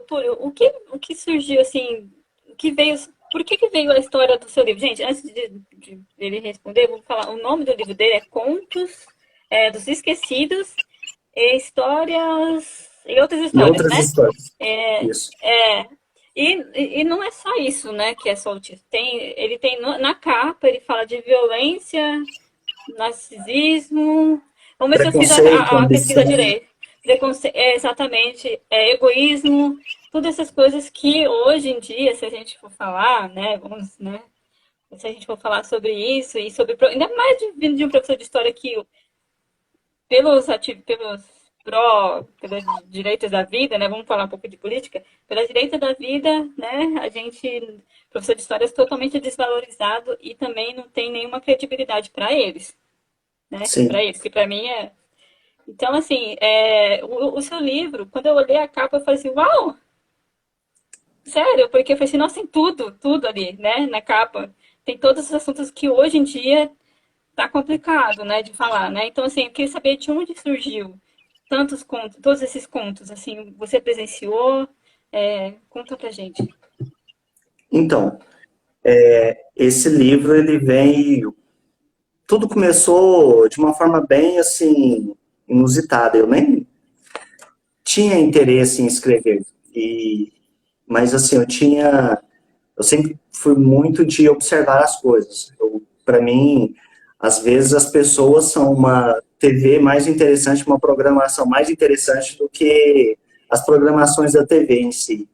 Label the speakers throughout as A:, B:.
A: Túlio, o que surgiu, assim, o que veio, por que veio a história do seu livro? Gente, antes de ele responder, eu vou falar, o nome do livro dele é Contos dos Esquecidos, Histórias e Outras
B: E
A: Histórias,
B: outras
A: né?
B: histórias.
A: É,
B: Isso.
A: é, e não é só isso, né, que é só o título. Ele tem na capa, ele fala de violência, narcisismo. Vamos ver se eu fiz
B: Preconceito,
A: a pesquisa
B: ambição.
A: direito. Exatamente, egoísmo, todas essas coisas que hoje em dia, se a gente for falar, né, vamos, né, se a gente for falar sobre isso e sobre, ainda mais vindo de um professor de história que pelos direitos da vida, né? Vamos falar um pouco de política. Pelos direitos da vida, né? A gente, professor de história, é totalmente desvalorizado e também não tem nenhuma credibilidade para eles, né? Para
B: Sim.
A: eles, que para mim é. Então, assim, o seu livro, quando eu olhei a capa, eu falei assim, uau! Sério, porque eu falei assim, nossa, tem tudo, tudo ali, né? Na capa. Tem todos os assuntos que hoje em dia tá complicado, né, de falar, né? Então, assim, eu queria saber de onde surgiu tantos contos, todos esses contos, assim, você presenciou? Conta pra gente.
B: Então, esse livro, ele vem... Tudo começou de uma forma bem, assim, inusitada. Eu nem tinha interesse em escrever. Mas, assim, eu sempre fui muito de observar as coisas. Para mim, às vezes as pessoas são uma TV mais interessante, uma programação mais interessante do que as programações da TV em si.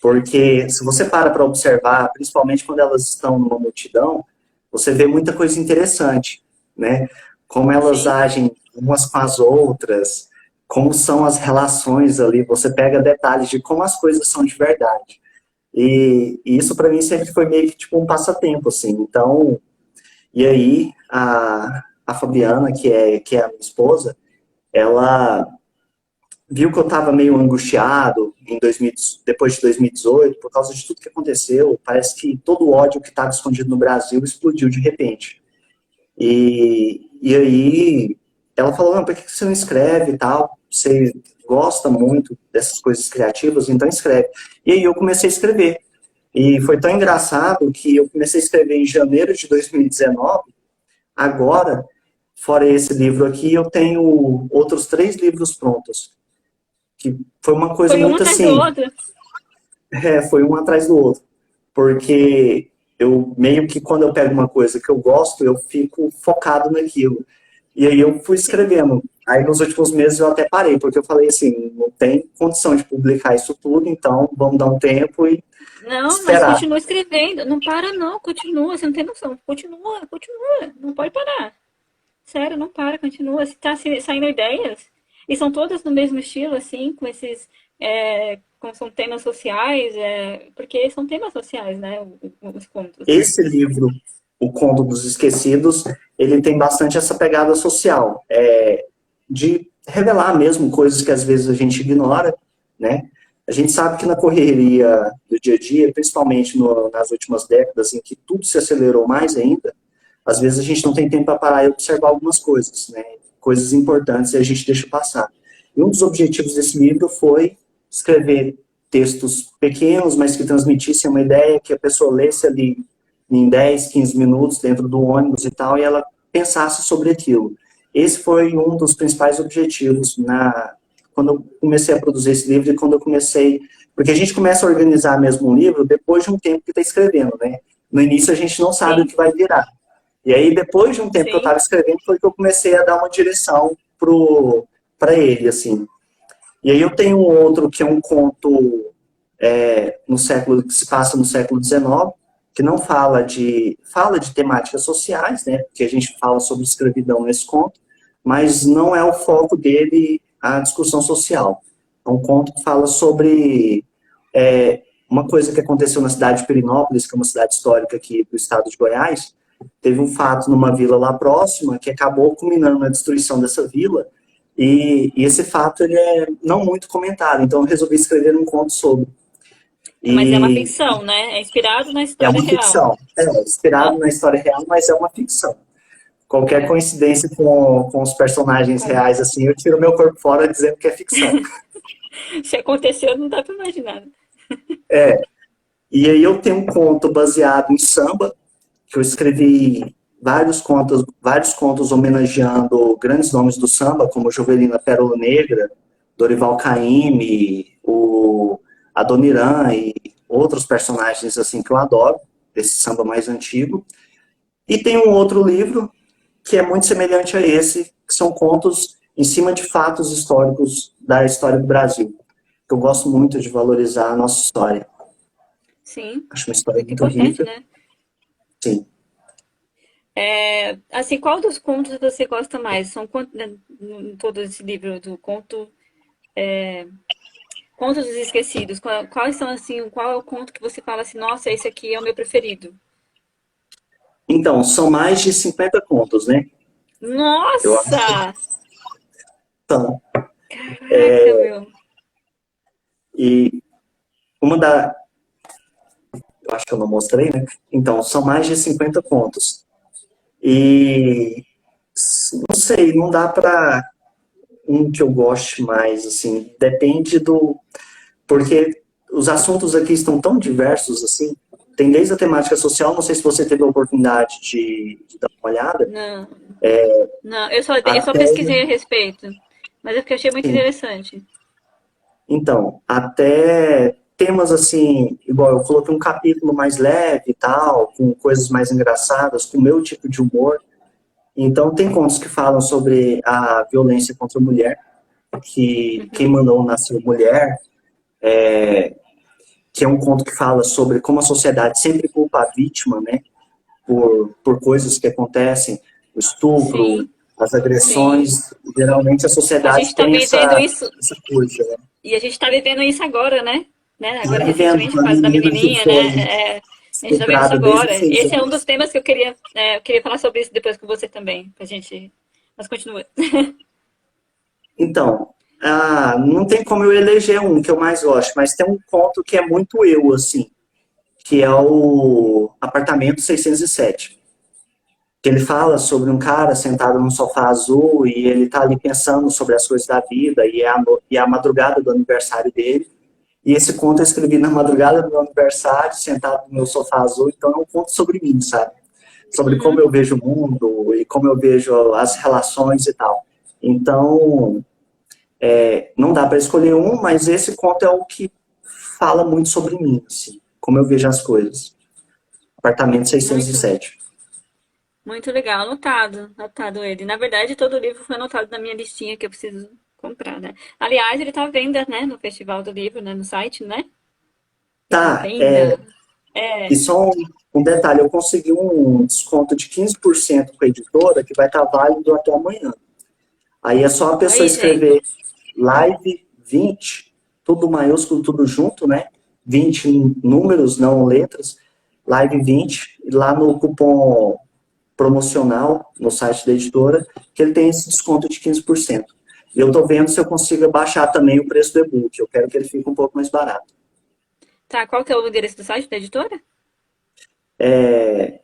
B: Porque se você para observar, principalmente quando elas estão numa multidão, você vê muita coisa interessante, né? Como elas
A: Sim,
B: agem umas com as outras, como são as relações ali, você pega detalhes de como as coisas são de verdade. E isso para mim sempre foi meio que tipo um passatempo, assim. Então, e aí a Fabiana, que é a minha esposa, ela viu que eu estava meio angustiado em 2000, depois de 2018, por causa de tudo que aconteceu. Parece que todo o ódio que estava escondido no Brasil explodiu de repente. E aí ela falou, não, por que você não escreve e tal? Você gosta muito dessas coisas criativas, então escreve. E aí eu comecei a escrever. E foi tão engraçado que eu comecei a escrever em janeiro de 2019. Agora, fora esse livro aqui, eu tenho outros 3 livros prontos. Que foi uma coisa
A: foi um
B: muito
A: atrás do
B: assim,
A: outro.
B: foi um atrás do outro. Porque eu meio que quando eu pego uma coisa que eu gosto, eu fico focado naquilo. E aí eu fui
A: Sim.
B: escrevendo. Aí nos últimos meses eu até parei, porque eu falei assim, não tem condição de publicar isso tudo, então vamos dar um tempo e
A: Não, mas
B: esperar.
A: continua escrevendo. Não para, não. Continua, você não tem noção. Continua, continua. Não pode parar. Sério, não para, continua. Se tá saindo ideias. E são todas no mesmo estilo, assim, com esses. São temas sociais, porque são temas sociais, né? Os contos.
B: Esse livro, O Conto dos Esquecidos, ele tem bastante essa pegada social, de revelar mesmo coisas que às vezes a gente ignora, né? A gente sabe que na correria do dia a dia, principalmente nas últimas décadas, em que tudo se acelerou mais ainda, às vezes a gente não tem tempo para parar e observar algumas coisas, né? Coisas importantes e a gente deixa passar. E um dos objetivos desse livro foi escrever textos pequenos, mas que transmitissem uma ideia, que a pessoa lesse ali em 10, 15 minutos dentro do ônibus e tal, e ela pensasse sobre aquilo. Esse foi um dos principais objetivos quando eu comecei a produzir esse livro e quando eu comecei... Porque a gente começa a organizar mesmo um livro depois de um tempo que está escrevendo, né? No início a gente não sabe o
A: Sim,
B: que vai virar. E aí, depois de um tempo que eu
A: sim.
B: estava escrevendo, foi que eu comecei a dar uma direção para ele, assim. E aí eu tenho um outro que é um conto no século que se passa no século XIX, que não fala de temáticas sociais, né? Porque a gente fala sobre escravidão nesse conto, mas não é o foco dele a discussão social. É um conto que fala sobre uma coisa que aconteceu na cidade de Perinópolis, que é uma cidade histórica aqui do estado de Goiás. Teve um fato numa vila lá próxima que acabou culminando na destruição dessa vila, e esse fato ele é não muito comentado, então eu resolvi escrever um conto sobre.
A: Mas é uma
B: E
A: ficção, né? É inspirado na
B: é
A: história
B: uma
A: real.
B: ficção, inspirado
A: Ó,
B: na história real, mas é uma ficção. Qualquer
A: é,
B: coincidência com os personagens
A: com-
B: reais, assim, eu tiro meu corpo fora dizendo que é ficção.
A: Se aconteceu, não dá para imaginar.
B: E aí eu tenho um conto baseado em samba, que eu escrevi vários contos homenageando grandes nomes do samba, como Jovelina Pérola Negra, Dorival Caymmi, o Adoniran e outros personagens assim que eu adoro, desse samba mais antigo. E tem um outro livro que é muito semelhante a esse, que são contos em cima de fatos históricos da história do Brasil. Eu gosto muito de valorizar a nossa história.
A: Sim,
B: Acho uma história
A: muito
B: muito
A: importante,
B: rica,
A: né?
B: sim.
A: Assim, qual dos contos você gosta mais? São quantos, né, em todo esse livro do conto, Contos dos Esquecidos? Quais são, assim, qual é o conto que você fala assim, nossa, esse aqui é o meu preferido?
B: Então, são mais de 50 contos, né? Eu acho que
A: Nossa!
B: são.
A: Caraca, meu.
B: E uma da. Eu acho que eu não mostrei, né? Então, são mais de 50 contos. E não sei, não dá para um que eu goste mais, assim. Depende do. Porque os assuntos aqui estão tão diversos, assim. Tem desde a temática social, não sei se você teve a oportunidade de dar uma olhada,
A: Não, não, eu só
B: até,
A: pesquisei a respeito, mas é porque eu achei muito
B: sim,
A: interessante.
B: então, até temas assim, igual eu coloquei um capítulo mais leve e tal, com coisas mais engraçadas, com o meu tipo de humor. Então, tem contos que falam sobre a violência contra a mulher, que quem
A: Uhum,
B: mandou nascer mulher, que é um conto que fala sobre como a sociedade sempre culpa a vítima, né, por coisas que acontecem, o estupro,
A: sim,
B: as
A: sim.
B: agressões. Geralmente a
A: A gente
B: sociedade
A: tá
B: tem
A: vivendo isso,
B: essa coisa, né?
A: e a gente tá vivendo isso agora, né?
B: Tá
A: Agora,
B: vivendo
A: recentemente, o
B: uma
A: caso da
B: menina que
A: menininha,
B: foi
A: né? A gente tá vendo isso
B: estuprada desde os
A: agora.
B: 6
A: Esse é um dos
B: anos.
A: temas que eu queria falar sobre isso depois com você também, pra gente... Mas continua.
B: Então, não tem como eu eleger um que eu mais gosto, mas tem um conto que é muito eu, assim, que é o Apartamento 607. Que ele fala sobre um cara sentado num sofá azul e ele tá ali pensando sobre as coisas da vida e é a madrugada do aniversário dele. E esse conto eu escrevi na madrugada do meu aniversário, sentado no meu sofá azul, então é um conto sobre mim, sabe? Sobre como
A: Uhum,
B: eu vejo o mundo e como eu vejo as relações e tal. Então, não dá para escolher um, mas esse conto é o que fala muito sobre mim, assim, como eu vejo as coisas. Apartamento
A: muito,
B: 607.
A: muito legal. Anotado, anotado ele. Na verdade, todo o livro foi anotado na minha listinha que eu preciso comprar, né? Aliás, ele tá à venda, né? No Festival do Livro, né? No site, né? À
B: Tá,
A: venda.
B: e
A: É.
B: só um detalhe, eu consegui um desconto de 15% com a editora, que vai estar válido até amanhã. Aí é só a pessoa
A: Aí, gente.
B: escrever live 20, tudo maiúsculo, tudo junto, né? 20 números, não letras, live 20, e lá no cupom promocional, no site da editora, que ele tem esse desconto de 15%. E eu estou vendo se eu consigo baixar também o preço do e-book, eu quero que ele fique um pouco mais barato.
A: Tá, qual que é o endereço do site da editora?
B: É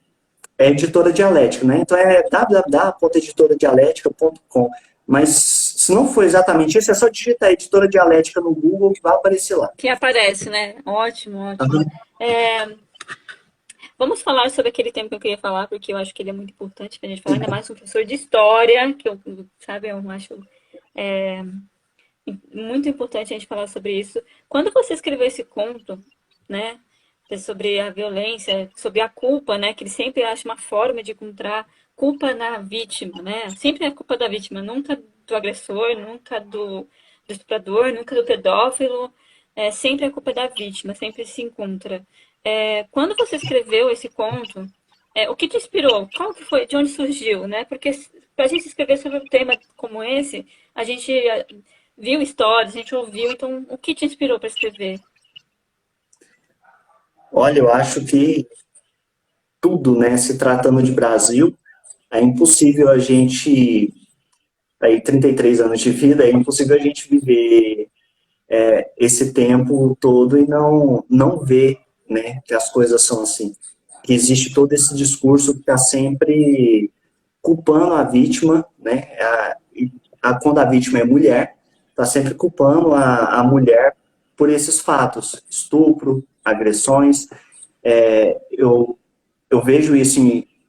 B: editora dialética, né? Então é www.editoradialética.com. Mas se não for exatamente isso, é só digitar editora dialética no Google que vai aparecer lá.
A: Que aparece, né? Ótimo, ótimo.
B: Uhum.
A: Vamos falar sobre aquele tema que eu queria falar, porque eu acho que ele é muito importante pra gente falar, ainda mais um professor de história, que eu, sabe, eu acho muito importante a gente falar sobre isso. Quando você escreveu esse conto, né, sobre a violência, sobre a culpa, né, que ele sempre acha uma forma de encontrar culpa na vítima, né? Sempre é a culpa da vítima, nunca do agressor, nunca do estuprador, nunca do pedófilo, é sempre a culpa da vítima, sempre se encontra. Quando você escreveu esse conto, o que te inspirou? Qual que foi? De onde surgiu, né? Porque para a gente escrever sobre um tema como esse, a gente viu histórias, a gente ouviu, então o que te inspirou para escrever?
B: Olha, eu acho que tudo, né, se tratando de Brasil, é impossível a gente, aí 33 anos de vida, é impossível a gente viver esse tempo todo e não ver, né, que as coisas são assim. Que existe todo esse discurso que está sempre culpando a vítima, né, quando a vítima é mulher, está sempre culpando a mulher por esses fatos, estupro, agressões. Eu vejo isso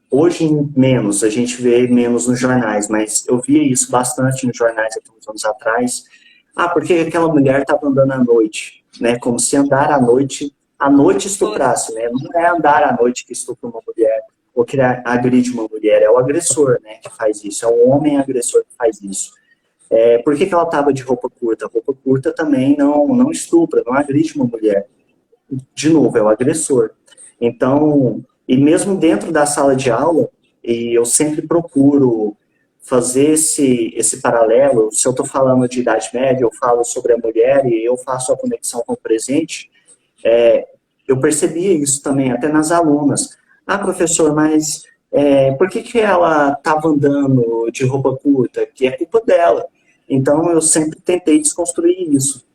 B: hoje em menos, a gente vê menos nos jornais, mas eu via isso bastante nos jornais aqui uns anos atrás. Ah, porque aquela mulher estava andando à noite, né? Como se andar à noite estuprasse, né? Não é andar à noite que estupra uma mulher ou que agride uma mulher, é o agressor, né, que faz isso, é o homem agressor que faz isso. Por que ela estava de roupa curta? Roupa curta também não estupra, não agride uma mulher. De novo, é o agressor. Então, e mesmo dentro da sala de aula, e eu sempre procuro fazer esse paralelo, se eu estou falando de Idade Média, eu falo sobre a mulher e eu faço a conexão com o presente, eu percebia isso também, até nas alunas. Ah, professor, mas por que ela estava andando de roupa curta? Que é culpa dela. Então, eu sempre tentei desconstruir isso.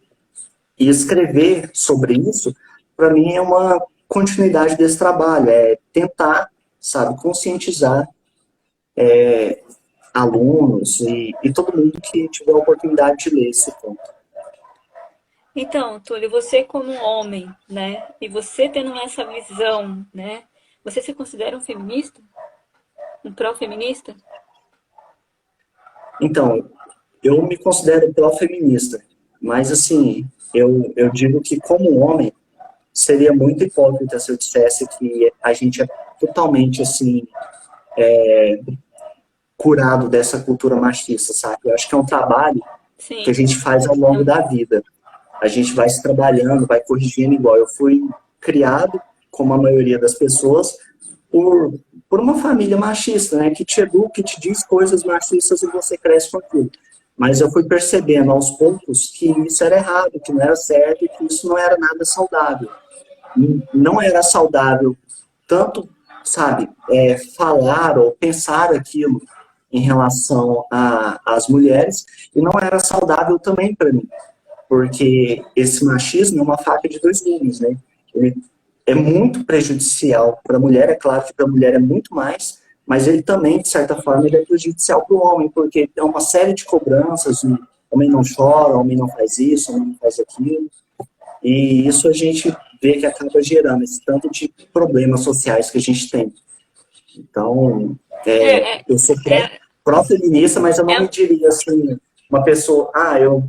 B: E escrever sobre isso, para mim, é uma continuidade desse trabalho, é tentar, sabe, conscientizar alunos e todo mundo que tiver a oportunidade de ler esse ponto.
A: Então, Túlio, você como homem, né? E você tendo essa visão, né? Você se considera um feminista? Um pró-feminista?
B: Então, eu me considero pró-feminista, mas, assim, eu digo que, como homem, seria muito hipócrita se eu dissesse que a gente é totalmente, assim, curado dessa cultura machista, sabe? Eu acho que é um trabalho que a
A: Sim.
B: gente faz ao longo
A: Não,
B: da vida. A gente vai se trabalhando, vai corrigindo igual. Eu fui criado, como a maioria das pessoas, por, por uma família machista, né? Que te educa, que te diz coisas machistas e você cresce com aquilo. Mas eu fui percebendo aos poucos que isso era errado, que não era certo e que isso não era nada saudável. Não era saudável tanto, sabe, falar ou pensar aquilo em relação às mulheres, e não era saudável também para mim, porque esse machismo é uma faca de dois gumes, né? Ele é muito prejudicial para a mulher, é claro que para a mulher é muito mais, mas ele também, de certa forma, ele é prejudicial para o homem, porque é uma série de cobranças, o homem não chora, o homem não faz isso, o homem não faz aquilo, e isso a gente vê que acaba gerando esse tanto de problemas sociais que a gente tem. Então,
A: é, é,
B: eu sou
A: é,
B: pró-feminista, mas eu não me
A: é,
B: diria assim, uma pessoa,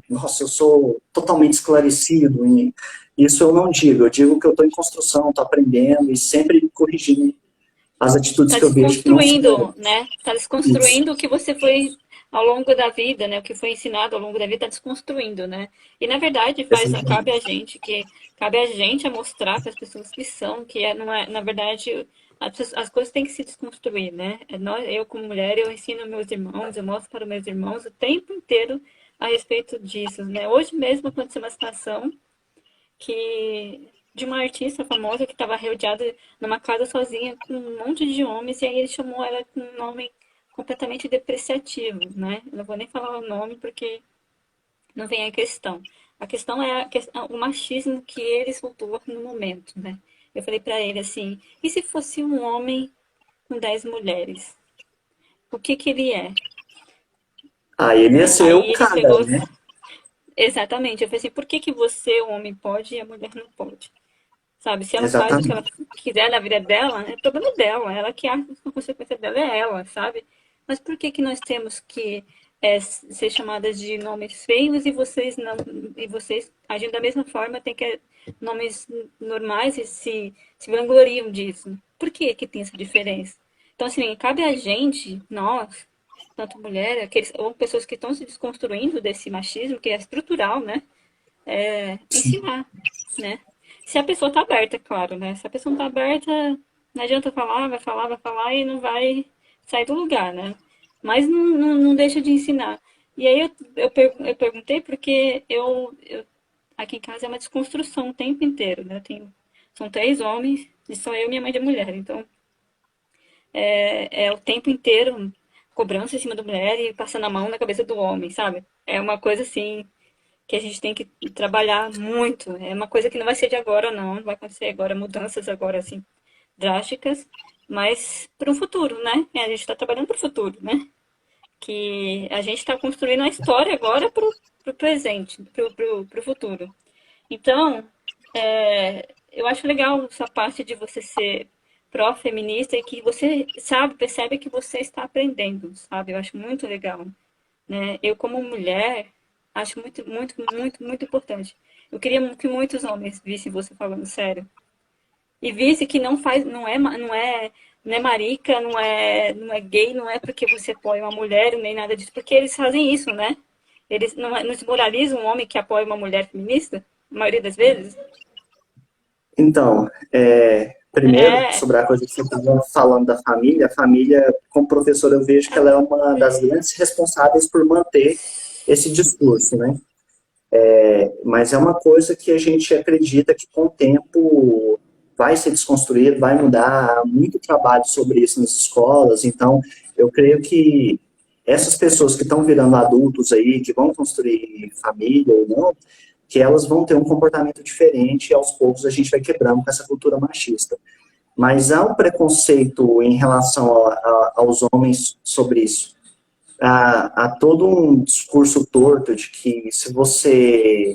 B: nossa, eu sou totalmente esclarecido. E isso eu não digo. Eu digo que eu estou em construção, estou aprendendo e sempre corrigindo as atitudes
A: tá
B: que eu vejo que não são
A: desconstruindo,
B: legais.
A: né? Tá
B: Isso.
A: desconstruindo o que você foi ao longo da vida, né? O que foi ensinado ao longo da vida, tá desconstruindo, né? E na verdade cabe a
B: Exatamente.
A: gente cabe a gente a mostrar para as pessoas que são, não é, na verdade, as coisas têm que se desconstruir, né? Eu como mulher, eu ensino meus irmãos, eu mostro para meus irmãos o tempo inteiro a respeito disso, né? Hoje mesmo aconteceu uma situação que de uma artista famosa que estava rodeada numa casa sozinha com um monte de homens e aí ele chamou ela com um nome completamente depreciativo, né? Eu não vou nem falar o nome porque não vem a questão. A questão é o machismo que ele soltou no momento, né? Eu falei para ele assim: e se fosse um homem com 10 mulheres? O que que ele é?
B: Aí ele ia
A: Né?
B: ser o
A: Aí ele
B: cara,
A: pegou.
B: né?
A: Exatamente. Eu falei assim: por que que você, o homem, pode e a mulher não pode? Sabe, se ela faz o que ela
B: Exatamente.
A: quiser na vida dela, é problema dela. Ela que acha que a consequência dela é ela, sabe? Mas por que que nós temos que ser chamadas de nomes feios e vocês não, e vocês agindo da mesma forma têm que nomes normais e se vangloriam disso? Por que que tem essa diferença? Então, assim, cabe a gente, nós, tanto mulher, ou pessoas que estão se desconstruindo desse machismo, que é estrutural, né? Ensinar, né? Se a pessoa tá aberta, é claro, né? Se a pessoa não tá aberta, não adianta falar, vai falar e não vai sair do lugar, né? Mas não deixa de ensinar. E aí eu perguntei porque aqui em casa é uma desconstrução o tempo inteiro, né? São 3 homens e só eu e minha mãe de mulher. Então, é o tempo inteiro cobrança em cima da mulher e passando a mão na cabeça do homem, sabe? É uma coisa assim que a gente tem que trabalhar muito. É uma coisa que não vai ser de agora, não vai acontecer agora, mudanças agora, assim, drásticas, mas para o futuro, né? A gente está trabalhando para o futuro, né? Que a gente está construindo a história agora pro presente, pro futuro. Então, eu acho legal essa parte de você ser pró-feminista e que você sabe, percebe que você está aprendendo, sabe? Eu acho muito legal, né? Eu, como mulher, acho muito, muito, muito, muito importante. Eu queria que muitos homens vissem você falando sério. E visse que não faz, não é marica, não é gay, não é porque você apoia uma mulher, nem nada disso, porque eles fazem isso, né? Eles não desmoralizam um homem que apoia uma mulher feminista, a maioria das vezes.
B: Então, primeiro,
A: É,
B: sobre a coisa que você estava falando da família, a família, como professora, eu vejo que ela é uma das grandes responsáveis por manter esse discurso, né? Mas é uma coisa que a gente acredita que com o tempo vai ser desconstruído, vai mudar, há muito trabalho sobre isso nas escolas, então eu creio que essas pessoas que estão virando adultos aí, que vão construir família ou não, que elas vão ter um comportamento diferente e aos poucos a gente vai quebrando com essa cultura machista. Mas há um preconceito em relação aos homens sobre isso. Há todo um discurso torto de que se você,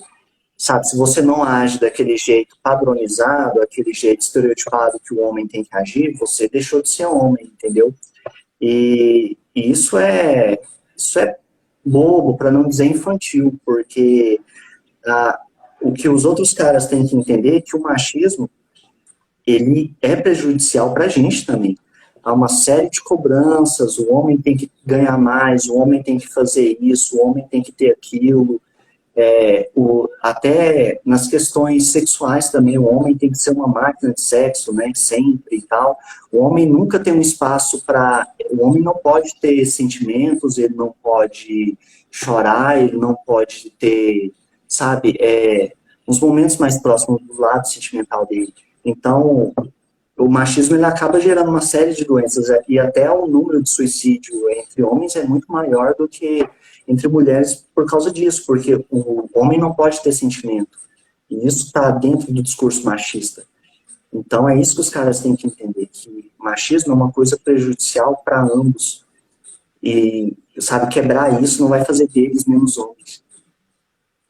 B: sabe, se você não age daquele jeito padronizado, aquele jeito estereotipado que o homem tem que agir, você deixou de ser homem, entendeu? E isso é bobo, para não dizer infantil, porque ah, o que os outros caras têm que entender é que o machismo, ele é prejudicial para a gente também. Há uma série de cobranças, o homem tem que ganhar mais, o homem tem que fazer isso, o homem tem que ter aquilo. Até nas questões sexuais também, o homem tem que ser uma máquina de sexo, né, sempre e tal. O homem nunca tem um espaço para... O homem não pode ter sentimentos, ele não pode chorar, ele não pode ter, sabe, uns momentos mais próximos do lado sentimental dele. Então, o machismo ele acaba gerando uma série de doenças e até o número de suicídio entre homens é muito maior do que entre mulheres por causa disso, porque o homem não pode ter sentimento. E isso está dentro do discurso machista. Então é isso que os caras têm que entender, que machismo é uma coisa prejudicial para ambos. E, sabe, quebrar isso não vai fazer deles menos homens.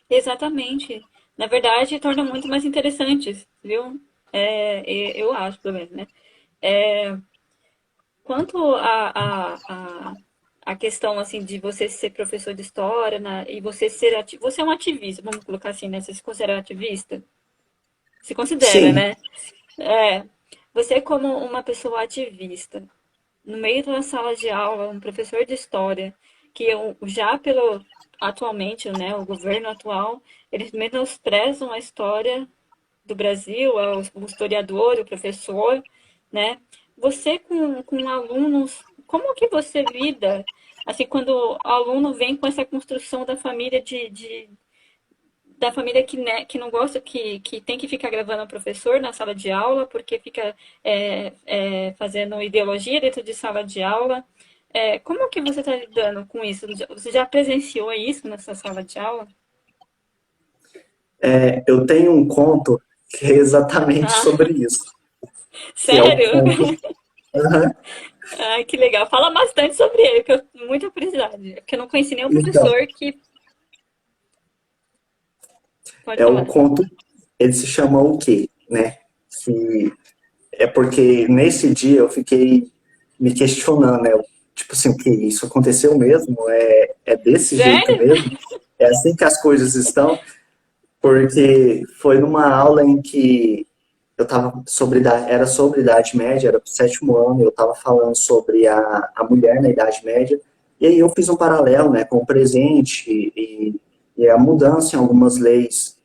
A: exatamente. Na verdade, torna muito mais interessantes, viu? Eu acho, pelo menos, né? Quanto a questão assim de você ser professor de história, né, e você você é um ativista, vamos colocar assim, né? Você se considera ativista? Se considera,
B: Sim,
A: né? É. Você como uma pessoa ativista, no meio de uma sala de aula, um professor de história, que já pelo atualmente, né, o governo atual, eles menosprezam a história do Brasil, o historiador, o professor, né? Você com alunos, como que você lida, assim, quando o aluno vem com essa construção da família da família que, né, que não gosta, que tem que ficar gravando o professor na sala de aula, porque fica fazendo ideologia dentro de sala de aula. Como que você está lidando com isso? Você já presenciou isso nessa sala de aula?
B: eu tenho um conto que é exatamente
A: Ah,
B: sobre isso, que é o
A: sério?
B: conto. Uhum.
A: Ai, que legal. Fala bastante sobre ele, que eu tenho muita curiosidade. Porque eu não conheci nenhum
B: Então,
A: professor que. Pode
B: é o
A: falar.
B: conto, ele se chama O Quê, né? Que é porque nesse dia eu fiquei me questionando, né? Tipo assim, o que isso aconteceu mesmo? É desse jeito
A: Sério?
B: mesmo? É assim que as coisas estão? Porque foi numa aula em que eu estava era sobre Idade Média, era pro sétimo ano, eu estava falando sobre a mulher na Idade Média, e aí eu fiz um paralelo, né, com o presente e a mudança em algumas leis,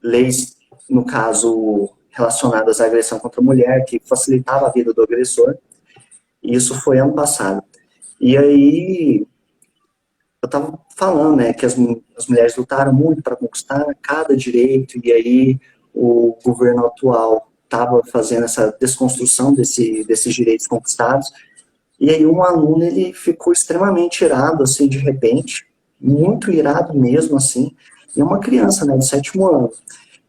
B: leis, no caso, relacionadas à agressão contra a mulher, que facilitava a vida do agressor, e isso foi ano passado. E aí eu estava falando, né, que as mulheres lutaram muito para conquistar cada direito, e aí o governo atual estava fazendo essa desconstrução desses direitos conquistados, e aí um aluno, ele ficou extremamente irado, assim, de repente, muito irado mesmo, assim, e uma criança, né, de sétimo ano.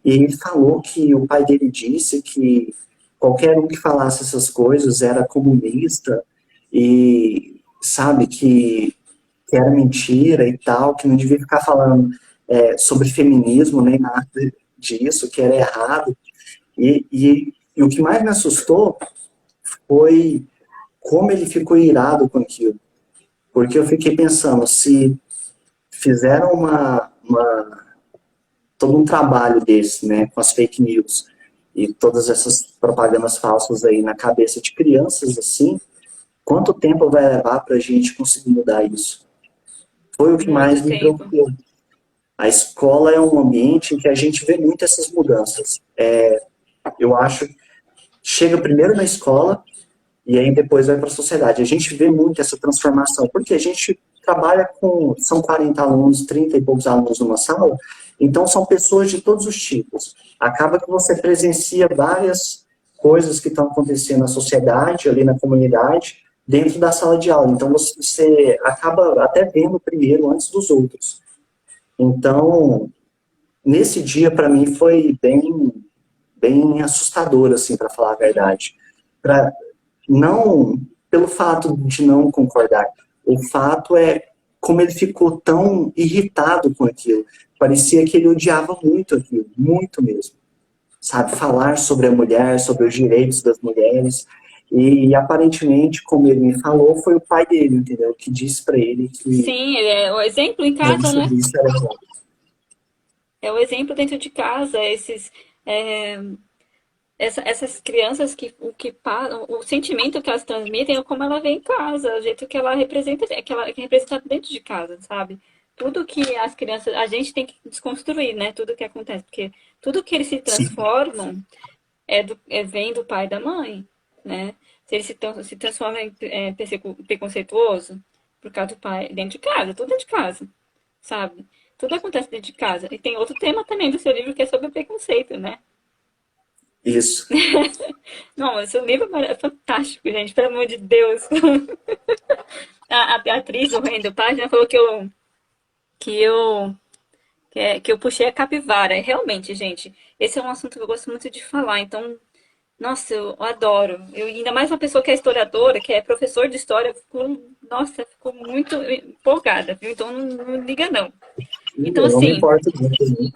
B: E ele falou que o pai dele disse que qualquer um que falasse essas coisas era comunista, e sabe que que era mentira e tal, que não devia ficar falando sobre feminismo, nem nada disso, que era errado. E o que mais me assustou foi como ele ficou irado com aquilo. Porque eu fiquei pensando, se fizeram todo um trabalho desse, né, com as fake news e todas essas propagandas falsas aí na cabeça de crianças, assim, quanto tempo vai levar para a gente conseguir mudar isso? Foi o que
A: Muito
B: mais me
A: tempo.
B: preocupou. A escola é um ambiente em que a gente vê muito essas mudanças. Eu acho, chega primeiro na escola e aí depois vai para a sociedade. A gente vê muito essa transformação, porque a gente trabalha com, são 40 alunos, 30 e poucos alunos numa sala, então são pessoas de todos os tipos. Acaba que você presencia várias coisas que estão acontecendo na sociedade, ali na comunidade, dentro da sala de aula. Então você acaba até vendo primeiro antes dos outros. Então, nesse dia, para mim, foi bem assustador, assim, para falar a verdade. Pra, não pelo fato de não concordar, o fato é como ele ficou tão irritado com aquilo. Parecia que ele odiava muito aquilo, muito mesmo. Sabe, falar sobre a mulher, sobre os direitos das mulheres. E aparentemente, como ele me falou, foi o pai dele, entendeu? Que disse para ele que
A: Sim, é o exemplo em
B: falar
A: casa, né?
B: sobre isso era bom.
A: É o exemplo dentro de casa, é, essas crianças o sentimento que elas transmitem é como ela vê em casa, o jeito que ela representa, que é representado dentro de casa, sabe? Tudo que as crianças, a gente tem que desconstruir, né? Tudo que acontece, porque tudo que eles se
B: Sim,
A: transformam vem do pai e da mãe, né? Se ele se transforma em preconceituoso por causa do pai, dentro de casa, tudo dentro de casa, sabe? Tudo acontece dentro de casa. E tem outro tema também do seu livro que é sobre preconceito, né?
B: isso.
A: Não, esse livro é fantástico, gente, pelo amor de Deus. A atriz do Reino do Página falou que eu, que eu puxei a capivara. E realmente, gente, esse é um assunto que eu gosto muito de falar. Então, nossa, eu adoro. Eu, ainda mais uma pessoa que é historiadora, que é professor de história, nossa, ficou muito empolgada, viu? Então não liga não. Então,
B: Eu não me
A: assim,
B: importo muito.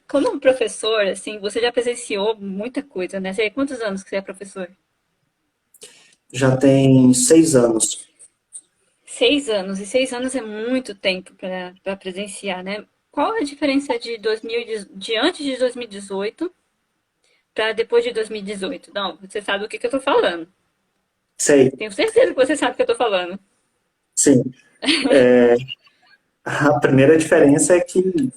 A: como professor, assim, você já presenciou muita coisa, né? Você, quantos anos que você é professor?
B: Já tem 6 anos.
A: 6 anos, e 6 anos é muito tempo para presenciar, né? Qual a diferença de antes de 2018 para depois de 2018? Não, você sabe o que eu tô falando.
B: Sei,
A: Tenho certeza que você sabe o que eu tô falando.
B: sim. A primeira diferença é que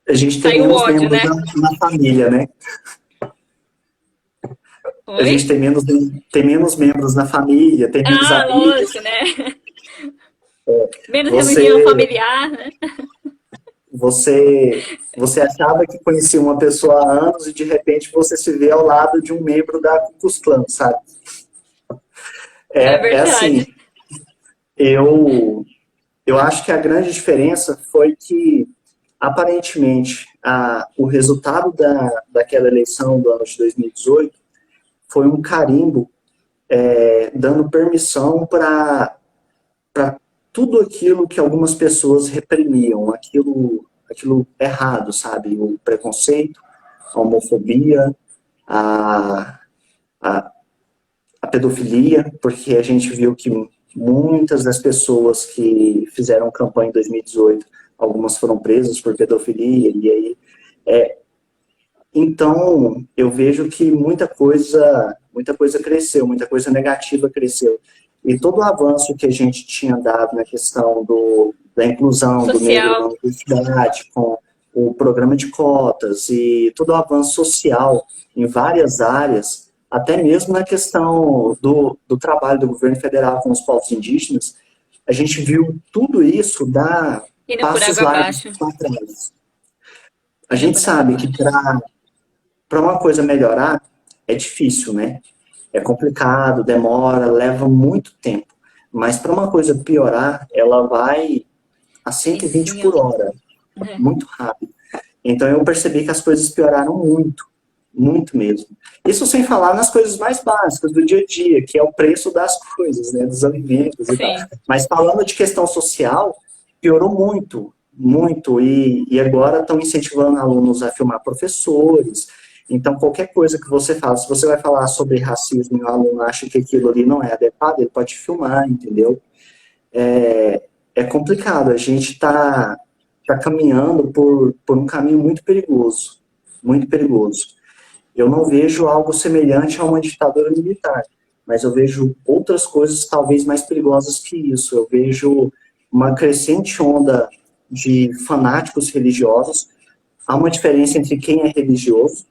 B: a gente tem
A: Saiu o
B: menos
A: ódio,
B: membros
A: né?
B: na família, né? A
A: Oi?
B: gente tem menos membros na família, tem menos
A: Ah,
B: amigos.
A: lógico, né? Menos reunião
B: Você,
A: familiar, né?
B: você achava que conhecia uma pessoa há anos e de repente você se vê ao lado de um membro da Ku Klux Klan, sabe?
A: É
B: É assim,
A: verdade.
B: eu, eu acho que a grande diferença foi que, aparentemente, o resultado daquela eleição do ano de 2018 foi um carimbo dando permissão para tudo aquilo que algumas pessoas reprimiam, aquilo errado, sabe? O preconceito, a homofobia, a, a, a pedofilia, porque a gente viu que muitas das pessoas que fizeram campanha em 2018, algumas foram presas por pedofilia, e aí então, eu vejo que muita coisa cresceu, muita coisa negativa cresceu. E todo o avanço que a gente tinha dado na questão da inclusão do negro na
A: Social.
B: universidade, com o programa de cotas e todo o avanço social em várias áreas, até mesmo na questão do trabalho do governo federal com os povos indígenas, a gente viu tudo isso dar
A: Indo por
B: passos
A: água
B: largos
A: abaixo.
B: para trás. A
A: Indo
B: gente
A: por água
B: sabe que
A: abaixo.
B: para uma coisa melhorar, é difícil, né? É complicado, demora, leva muito tempo. Mas para uma coisa piorar, ela vai a
A: Em
B: 120
A: cima.
B: por hora, muito rápido. Então eu percebi que as coisas pioraram muito. muito mesmo. Isso sem falar nas coisas mais básicas do dia a dia, que é o preço das coisas, né, dos alimentos e tal.
A: Sim.
B: Mas falando de questão social, piorou muito, muito, e agora estão incentivando alunos a filmar professores. Então, qualquer coisa que você fala, se você vai falar sobre racismo e o aluno acha que aquilo ali não é adequado, ele pode filmar, entendeu? É complicado, a gente tá caminhando por um caminho muito perigoso, muito perigoso. Eu não vejo algo semelhante a uma ditadura militar, mas eu vejo outras coisas talvez mais perigosas que isso. Eu vejo uma crescente onda de fanáticos religiosos. Há uma diferença entre quem é religioso,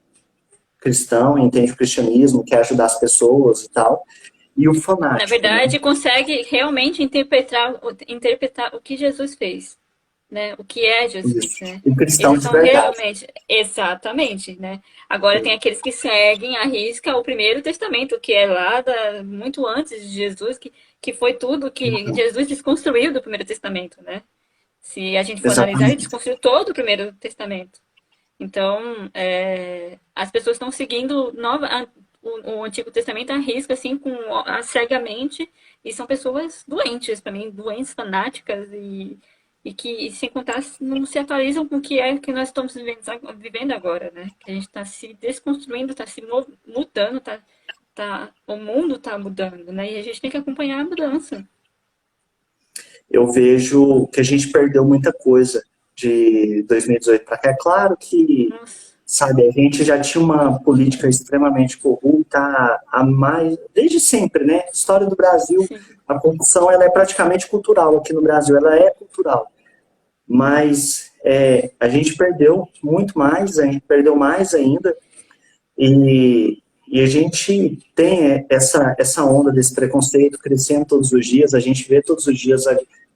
B: cristão, entende o cristianismo, quer ajudar as pessoas e tal, e o
A: Na
B: fanático, né?
A: verdade, consegue realmente interpretar o que Jesus fez, né? O que é Jesus,
B: Isso.
A: né?
B: O cristão
A: Esses
B: de
A: são
B: verdade.
A: realmente, exatamente, né? Agora tem aqueles que seguem à risca o Primeiro Testamento, que é muito antes de Jesus, que foi tudo que Jesus desconstruiu do Primeiro Testamento, né? Se a gente for analisar, ele
B: Exatamente.
A: desconstruiu todo o Primeiro Testamento. Então, as pessoas estão seguindo o Antigo Testamento à risca, assim, cegamente, e são pessoas doentes, para mim, doentes fanáticas, e que, sem contar, não se atualizam com o que é que nós estamos vivendo agora, né? Que a gente está se desconstruindo, está se mudando, o mundo está mudando, né? E a gente tem que acompanhar a mudança.
B: Eu vejo que a gente perdeu muita coisa de 2018 para cá. É claro que,
A: Nossa,
B: sabe, a gente já tinha uma política extremamente corrupta há mais, desde sempre, né? História do Brasil,
A: sim.
B: a corrupção ela é praticamente cultural aqui no Brasil, ela é cultural. Mas a gente perdeu muito mais, a gente perdeu mais ainda, e a gente tem essa onda desse preconceito crescendo todos os dias, a gente vê todos os dias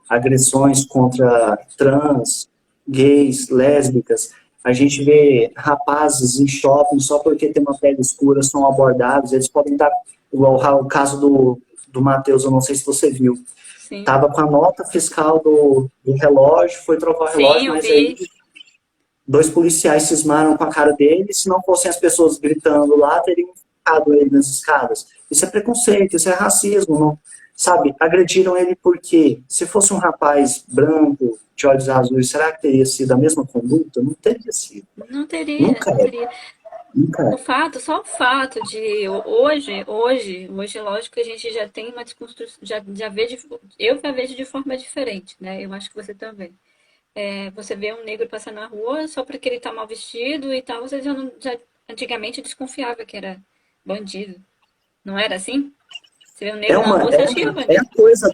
B: agressões contra trans, gays, lésbicas, a gente vê rapazes em shopping só porque tem uma pele escura são abordados, eles podem dar, igual o caso do Matheus, eu não sei se você viu,
A: Sim.
B: estava com a nota fiscal do relógio, foi trocar o relógio,
A: Sim, eu
B: mas aí
A: vi.
B: dois policiais cismaram com a cara dele, se não fossem as pessoas gritando lá, teriam ficado ele nas escadas. Isso é preconceito, isso é racismo, não, sabe? Agrediram ele porque, se fosse um rapaz branco, de olhos azuis, será que teria sido a mesma conduta? Não teria sido.
A: Não teria,
B: Nunca
A: não
B: é,
A: teria.
B: nunca é.
A: Só o fato de hoje, lógico que a gente já tem uma desconstrução, já vejo, eu já vejo de forma diferente, né? Eu acho que você também. Você vê um negro passar na rua só porque ele tá mal vestido e tal, você já, não, já antigamente desconfiava que era bandido. Não era assim? Você vê um
B: É,
A: negro na
B: uma,
A: rua, você acha que era
B: é a
A: bandido.
B: coisa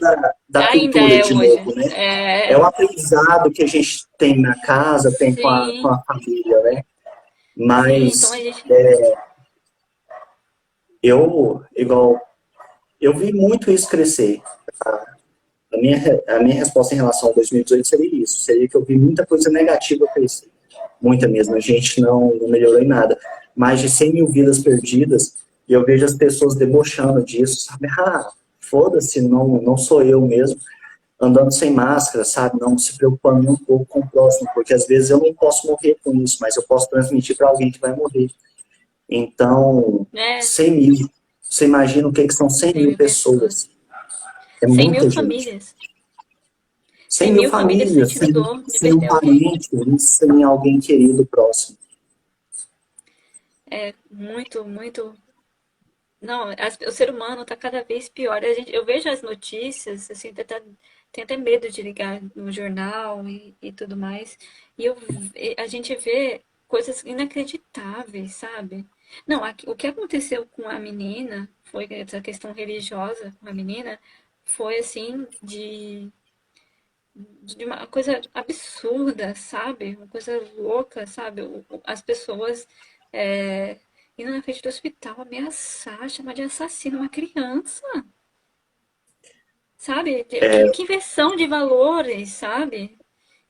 B: da
A: Ainda
B: cultura,
A: é
B: de
A: hoje.
B: novo, né? É o aprendizado que a gente tem na casa, tem com
A: Sim,
B: a família, né?
A: sim, então a
B: Mas
A: gente.
B: igual, eu vi muito isso crescer. A minha resposta em relação a 2018 seria isso. Seria que eu vi muita coisa negativa crescer. Muita mesmo. A gente não melhorou em nada. Mais de 100 mil vidas perdidas, e eu vejo as pessoas debochando disso, sabe? Ah, foda-se, não sou eu mesmo. Andando sem máscara, sabe? Não se preocupando nem um pouco com o próximo, porque às vezes eu não posso morrer com isso, mas eu posso transmitir para alguém que vai morrer. Então,
A: É,
B: 100 mil. Você imagina o que são 100
A: 100
B: mil
A: mil pessoas.
B: pessoas? É
A: 100 mil
B: muita gente.
A: famílias.
B: 100
A: 100
B: mil
A: mil famílias
B: famílias,
A: sentindo
B: sem,
A: dor de
B: sem um
A: perder alguém.
B: parente, sem alguém querido próximo.
A: É muito, muito. Não, o ser humano está cada vez pior. Eu vejo as notícias, assim, tenho até medo de ligar no jornal e tudo mais. A gente vê coisas inacreditáveis, sabe? Não, o que aconteceu com a menina, foi essa questão religiosa com a menina, foi assim, de uma coisa absurda, sabe? Uma coisa louca, sabe? As pessoas é, indo na frente do hospital ameaçar, chamar de assassino uma criança, sabe? Que inversão de valores, sabe?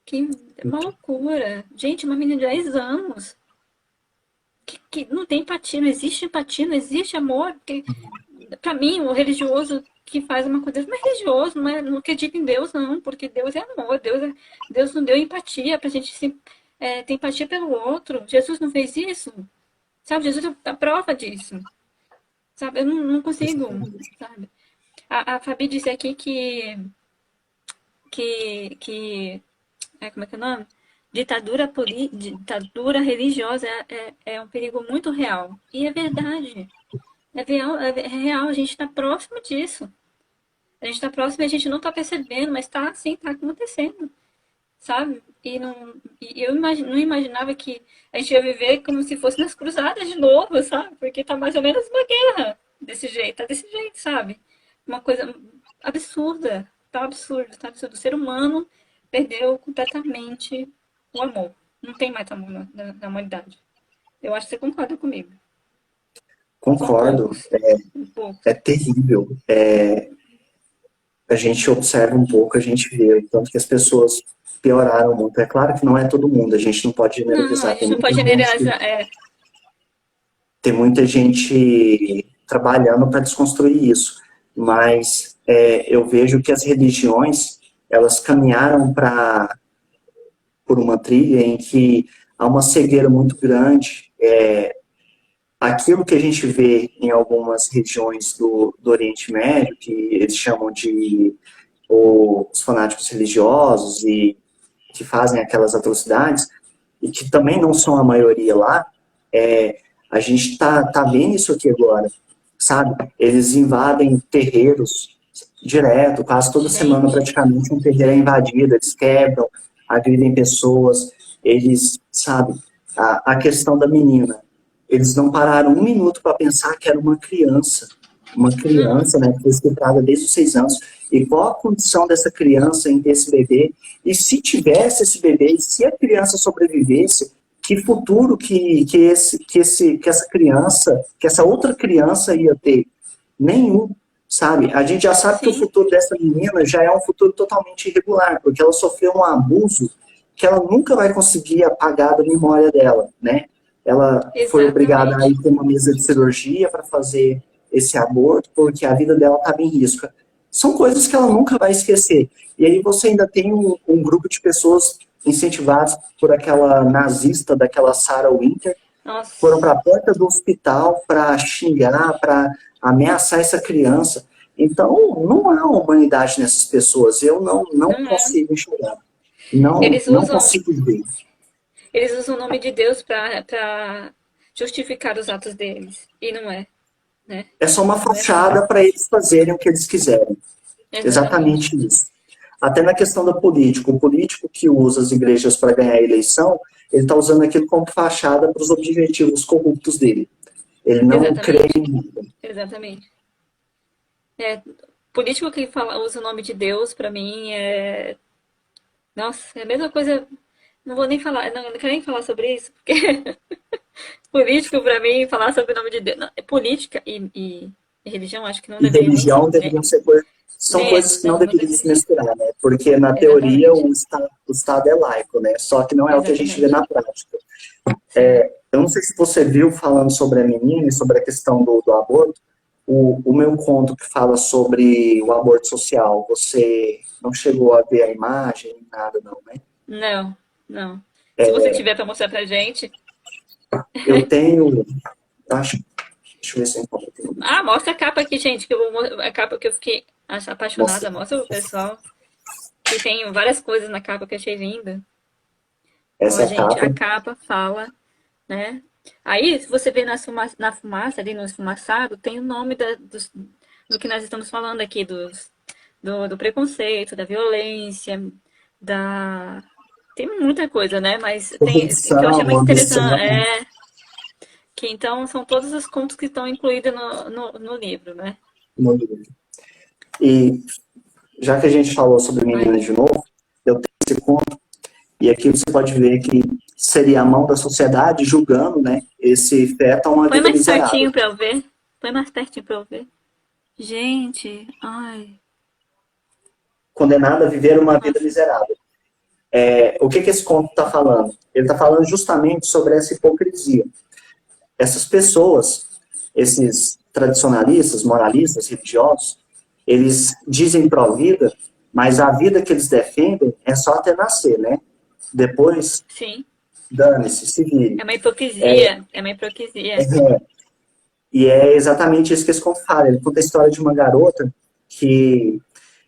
A: Que uma loucura. Gente, uma menina de 10 anos que não tem empatia, não existe empatia, não existe amor. Para mim, o religioso que faz uma coisa não é religioso, não acredita em Deus, não, porque Deus é amor, Deus não deu empatia pra gente ter empatia pelo outro. Jesus não fez isso. Sabe, Jesus é a prova disso. Sabe, eu não consigo, sabe? A Fabi disse aqui como é que é o nome? Ditadura religiosa é um perigo muito real. E é verdade. É real, a gente está próximo disso. A gente está próximo e a gente não está percebendo, mas está assim, está acontecendo, sabe? E eu não imaginava que a gente ia viver como se fosse nas cruzadas de novo, sabe? Porque tá mais ou menos uma guerra desse jeito, tá desse jeito, sabe? Uma coisa absurda, tá absurdo, tá absurdo. O ser humano perdeu completamente o amor. Não tem mais amor na humanidade. Eu acho que você concorda comigo. São
B: Concordo,
A: poucos, poucos.
B: é terrível. A gente observa um pouco, a gente vê o tanto que as pessoas pioraram muito. É claro que não é todo mundo, a gente não pode
A: Não, a
B: generalizar.
A: gente não pode generalizar.
B: Tem muita gente trabalhando para desconstruir isso, mas eu vejo que as religiões elas caminharam por uma trilha em que há uma cegueira muito grande. Aquilo que a gente vê em algumas regiões do Oriente Médio, que eles chamam de os fanáticos religiosos e que fazem aquelas atrocidades, e que também não são a maioria lá, a gente tá vendo isso aqui agora, sabe? Eles invadem terreiros direto, quase toda semana
A: Gente,
B: praticamente um terreiro é invadido, eles quebram, agridem pessoas, eles, sabe, a questão da menina, eles não pararam um minuto para pensar que era uma
A: não,
B: criança, né, que foi estuprada desde os 6 anos, e qual a condição dessa criança em ter esse bebê, e se tivesse esse bebê, e se a criança sobrevivesse, que futuro que essa criança, que essa outra criança ia ter? Nenhum, sabe? A gente já sabe que o
A: sim,
B: futuro dessa menina já é um futuro totalmente irregular, porque ela sofreu um abuso que ela nunca vai conseguir apagar da memória dela, né? Ela foi obrigada a
A: exatamente.
B: ir para uma mesa de cirurgia para fazer esse aborto, porque a vida dela estava em risco. São coisas que ela nunca vai esquecer. E aí você ainda tem um grupo de pessoas incentivadas por aquela nazista, daquela Sarah Winter, foram para
A: Nossa,
B: a porta do hospital para xingar, para ameaçar essa criança. Então, não há humanidade nessas pessoas. Eu não
A: não é.
B: consigo enxergar. Não,
A: Eles
B: não
A: usam,
B: consigo ver.
A: eles usam o nome de Deus para justificar os atos deles. E não é, né?
B: É só uma
A: Não é assim.
B: fachada para eles fazerem o que eles quiserem.
A: Exatamente.
B: Exatamente isso. Até na questão da política. O político que usa as igrejas para ganhar a eleição, ele está usando aquilo como fachada para os objetivos corruptos dele. Ele não crê
A: Exatamente.
B: em nada.
A: Exatamente. É, político que usa o nome de Deus, para mim, é. Nossa, é a mesma coisa. Não vou nem falar, não quero nem falar sobre isso, porque político, para mim, falar sobre o nome de Deus. Não, é política e religião, acho que não
B: E
A: deveriam nem se.
B: religião deveriam ser coisas. São coisas que não
A: Não
B: deveriam
A: deveria
B: se
A: existir.
B: misturar, né? Porque na teoria
A: Exatamente.
B: o Estado é laico, né? Só que não é o que a gente vê
A: Exatamente.
B: na prática.
A: Sim.
B: Eu não sei se você viu falando sobre a menina e sobre a questão do aborto, o meu conto que fala sobre o aborto social, você não chegou a ver a imagem, nada não, né?
A: Não, não. Se você tiver para mostrar pra gente.
B: Eu tenho, acho, deixa eu ver se eu encontro aqui no
A: Ah,
B: vídeo.
A: mostra a capa aqui, gente, que eu vou. A capa que eu fiquei
B: Mostra,
A: apaixonada. Mostra o pessoal. Que tem várias coisas na capa que eu achei linda.
B: essa
A: Ó,
B: é a
A: gente, a
B: capa,
A: capa fala, né? Aí, se você ver na fumaça, ali no esfumaçado, tem o nome do que nós estamos falando aqui, do preconceito, da violência, da. Tem muita coisa, né? Mas tem o que eu achei
B: corrupção,
A: mais interessante
B: ambição,
A: é que então são todos os contos que estão incluídos no livro, né?
B: no livro. E já que a gente falou sobre
A: Ai,
B: meninas de novo, eu tenho esse conto, e aqui você pode ver que seria a mão da sociedade julgando, né, esse feto a uma
A: põe
B: vida
A: mais
B: miserável,
A: pertinho pra eu ver. Põe mais pertinho pra eu ver. Gente, ai,
B: condenado a viver uma vida
A: nossa,
B: miserável. O que esse conto está falando? Ele está falando justamente sobre essa hipocrisia. Essas pessoas, esses tradicionalistas, moralistas, religiosos, eles dizem pró-vida, mas a vida que eles defendem é só até nascer, né? Depois
A: sim,
B: dane-se, se vire.
A: É uma hipocrisia, é uma hipocrisia.
B: E é exatamente isso que esse conto fala. Ele conta a história de uma garota que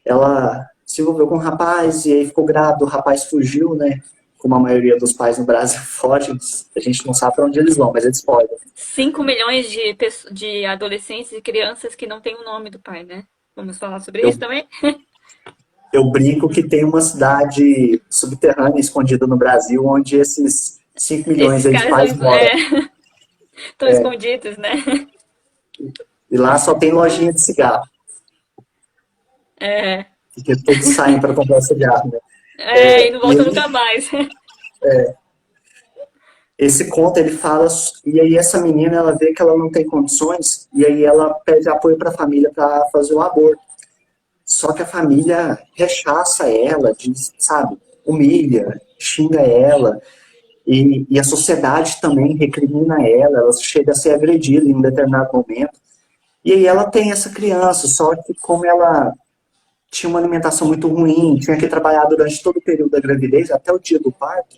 B: ela se envolveu com um rapaz e aí ficou grávida, o rapaz fugiu, né? Como a maioria dos pais no Brasil foge, a gente não sabe para onde eles vão, mas eles fogem.
A: 5 milhões de adolescentes e crianças que não têm o nome do pai, né? Vamos falar sobre isso
B: Eu,
A: também?
B: eu brinco que tem uma cidade subterrânea escondida no Brasil onde esses 5 milhões
A: Esses
B: aí de
A: caras
B: pais moram.
A: estão escondidos, né?
B: E lá só tem lojinha de cigarro,
A: É,
B: porque todos saem para comprar cigarro, né?
A: e não
B: E
A: volta
B: aí,
A: nunca mais.
B: esse conto ele fala, e aí essa menina ela vê que ela não tem condições, e aí ela pede apoio para a família para fazer o aborto. Só que a família rechaça ela, diz, sabe, humilha, xinga ela, e a sociedade também recrimina ela chega a ser agredida em um determinado momento. E aí ela tem essa criança, só que como ela tinha uma alimentação muito ruim, tinha que trabalhar durante todo o período da gravidez, até o dia do parto,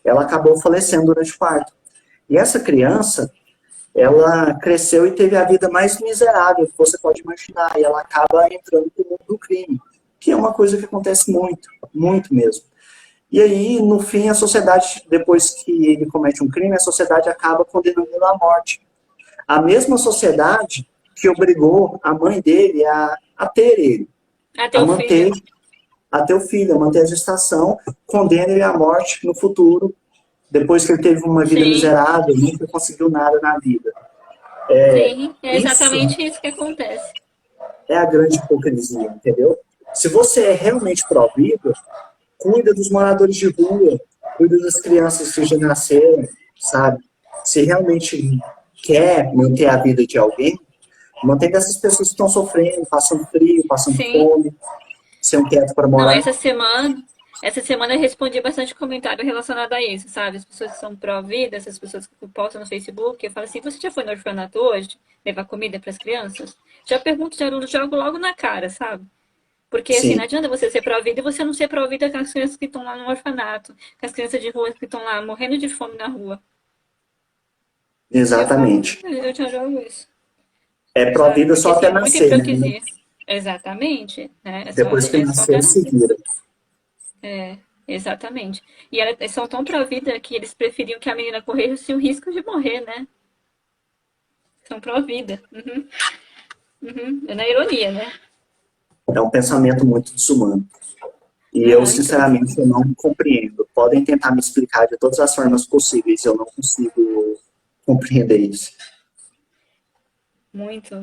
B: ela acabou falecendo durante o parto. E essa criança, ela cresceu e teve a vida mais miserável que você pode imaginar, e ela acaba entrando no mundo do crime, que é uma coisa que acontece muito, muito mesmo. E aí, no fim, a sociedade, depois que ele comete um crime, a sociedade acaba condenando ele à morte. A mesma sociedade que obrigou a mãe dele a ter ele,
A: Até
B: a
A: o filho.
B: manter, a ter o filho, a manter a gestação, condena ele à morte no futuro, depois que ele teve uma vida
A: Sim,
B: miserável, nunca conseguiu nada na vida.
A: sim, é
B: Isso
A: exatamente isso que acontece.
B: é a grande hipocrisia, entendeu? Se você é realmente pró-vida, cuida dos moradores de rua, cuida das crianças que já nasceram, sabe? Se realmente quer manter a vida de alguém, mantém dessas pessoas que estão sofrendo, passando frio, passando
A: Sim.
B: fome, sem um teto para
A: Não,
B: morar.
A: essa semana eu respondi bastante comentário relacionado a isso, sabe? As pessoas que são pró-vida, essas pessoas que postam no Facebook, eu falo assim, você já foi no orfanato hoje? Levar comida para as crianças? Já pergunto, já jogo logo na cara, sabe? Porque assim, não
B: Sim,
A: adianta você ser pró-vida e você não ser pró-vida com as crianças que estão lá no orfanato, com as crianças de rua que estão lá morrendo de fome na rua. Eu falo,
B: exatamente.
A: eu já jogo isso,
B: É
A: sabe?
B: pró-vida
A: Porque
B: só
A: assim,
B: até
A: é muita
B: nascer, né?
A: hipocrisia. Exatamente, né?
B: Depois que
A: É só
B: nasceu,
A: até
B: se
A: nascer.
B: vira.
A: É, exatamente. E eles são tão pró-vida que eles preferiam que a menina corresse o risco de morrer, né? São pró-vida. Uhum, uhum. É na ironia, né?
B: É um pensamento muito desumano. E eu,
A: Muito,
B: sinceramente, eu não compreendo. Podem tentar me explicar de todas as formas possíveis, eu não consigo compreender isso.
A: muito.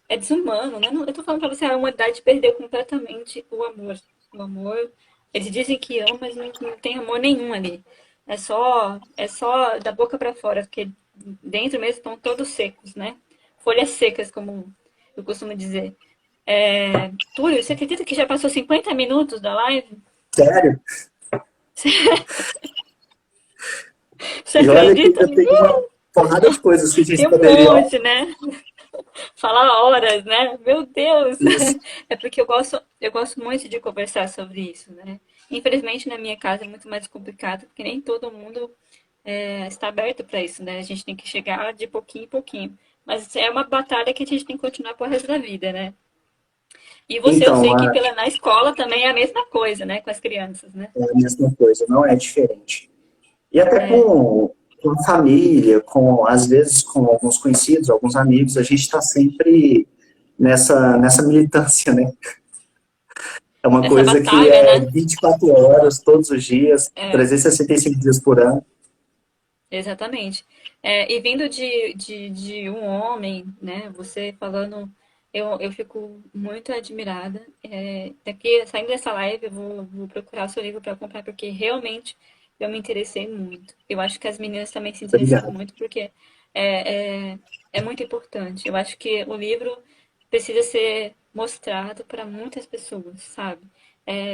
A: É desumano, né? Eu tô falando pra você, a humanidade perdeu completamente o amor. O amor. Eles dizem que amam, mas não tem amor nenhum ali. É só da boca pra fora, porque dentro mesmo estão todos secos, né? Folhas secas, como eu costumo dizer. Túlio, você acredita que já passou 50 minutos da live?
B: Sério?
A: Você
B: E olha que
A: acredita?
B: ainda tem uma porrada de coisas que a gente
A: Tem um
B: poderia. Ó,
A: monte, né? Falar horas, né? Meu Deus!
B: isso.
A: É porque eu gosto muito de conversar sobre isso, né? Infelizmente, na minha casa é muito mais complicado, porque nem todo mundo está aberto para isso, né? A gente tem que chegar de pouquinho em pouquinho. Mas é uma batalha que a gente tem que continuar pro resto da vida, né? E você, eu
B: Então,
A: sei que na escola também é a mesma coisa, né? Com as crianças, né?
B: é a mesma coisa, não é diferente. E até com a família, às vezes com alguns conhecidos, alguns amigos, a gente está sempre nessa militância, né? É uma
A: Essa
B: coisa que
A: batalha,
B: é
A: né?
B: 24 horas, todos os dias,
A: É,
B: 365 dias por ano.
A: exatamente. E vindo de um homem, né? Você falando, eu fico muito admirada. Daqui, saindo dessa live, eu vou procurar o seu livro para comprar, porque realmente eu me interessei muito. Eu acho que as meninas também se interessaram
B: Obrigado.
A: muito, porque é, é, é muito importante. Eu acho que o livro precisa ser mostrado para muitas pessoas, sabe?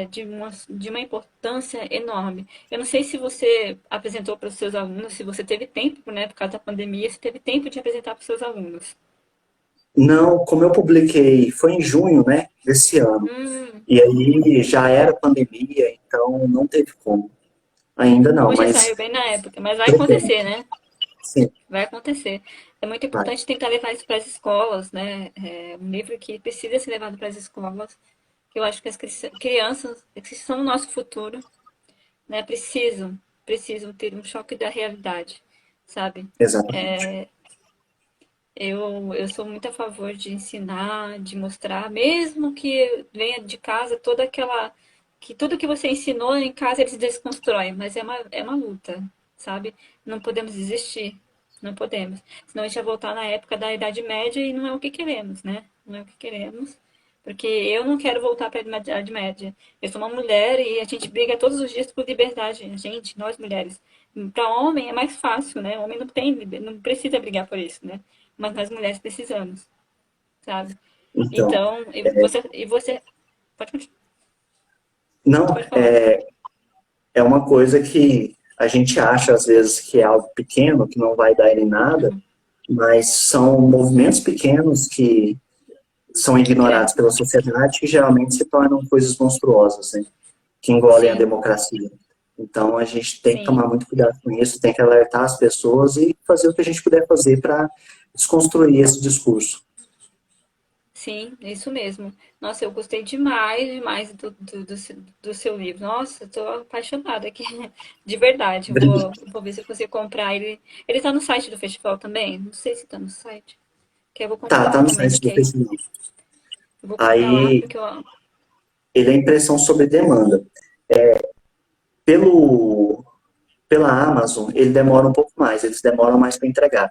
A: De uma importância enorme. Eu não sei se você apresentou para os seus alunos, se você teve tempo, né, por causa da pandemia, se teve tempo de apresentar para os seus alunos.
B: Não, como eu publiquei, foi em junho, né, desse ano.
A: Hum,
B: E aí já era pandemia, então não teve como. Ainda não,
A: Poxa,
B: mas
A: saiu bem na época, mas vai
B: pretendo.
A: acontecer, né?
B: Sim,
A: Vai acontecer. É muito
B: vai.
A: importante tentar levar isso para as escolas, né? É um livro que precisa ser levado para as escolas, que eu acho que as crianças, que são o nosso futuro, né, precisam ter um choque da realidade, sabe?
B: Exatamente.
A: Eu sou muito a favor de ensinar, de mostrar, mesmo que venha de casa toda aquela. Que tudo que você ensinou em casa eles desconstroem, mas é uma luta, sabe? Não podemos desistir. Não podemos. Senão a gente vai voltar na época da Idade Média e não é o que queremos, né? Não é o que queremos. Porque eu não quero voltar para a Idade Média. Eu sou uma mulher e a gente briga todos os dias por liberdade. Gente, nós mulheres. Para homem é mais fácil, né? O homem não tem, não precisa brigar por isso, né? Mas nós mulheres precisamos, sabe?
B: Então,
A: Então, e você pode,
B: não,
A: pode falar.
B: é uma coisa que a gente acha às vezes que é algo pequeno, que não vai dar em nada, mas são movimentos pequenos que são
A: É,
B: ignorados pela sociedade que geralmente se tornam coisas monstruosas, né? Que engolem a
A: sim,
B: democracia. Então a gente tem que tomar
A: sim,
B: muito cuidado com isso, tem que alertar as pessoas e fazer o que a gente puder fazer para desconstruir esse discurso.
A: sim, é isso mesmo. Nossa, eu gostei demais, demais do seu livro. Nossa, eu tô apaixonada aqui, de verdade. Vou ver se eu consigo comprar ele. Ele tá no site do festival também? Não sei se tá no site. Que eu vou comprar
B: Tá
A: lá
B: no
A: também,
B: site do
A: porque aí
B: Facebook.
A: eu vou comprar lá
B: Aí
A: porque eu.
B: ele é impressão sob demanda. Pelo, pela Amazon, ele demora um pouco mais, eles demoram mais para entregar.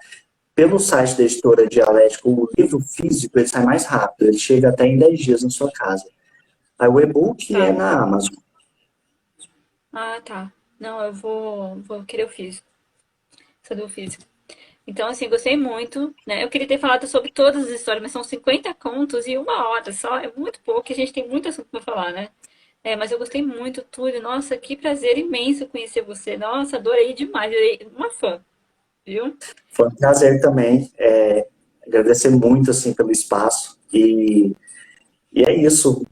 B: Pelo site da editora Dialético, o livro físico ele sai mais rápido, ele chega até em 10 dias na sua casa. Aí o e-book é
A: Tá.
B: na Amazon.
A: Ah, tá. Não, vou querer o físico. Só do físico. Então, assim, gostei muito, né? Eu queria ter falado sobre todas as histórias, mas são 50 contos e uma hora só. É muito pouco, a gente tem muito assunto para falar, né? É, mas eu gostei muito, Túlio. Nossa, que prazer imenso conhecer você. Nossa, adorei demais. Adorei. Uma fã, viu?
B: Foi um prazer também, agradecer muito assim pelo espaço e é isso.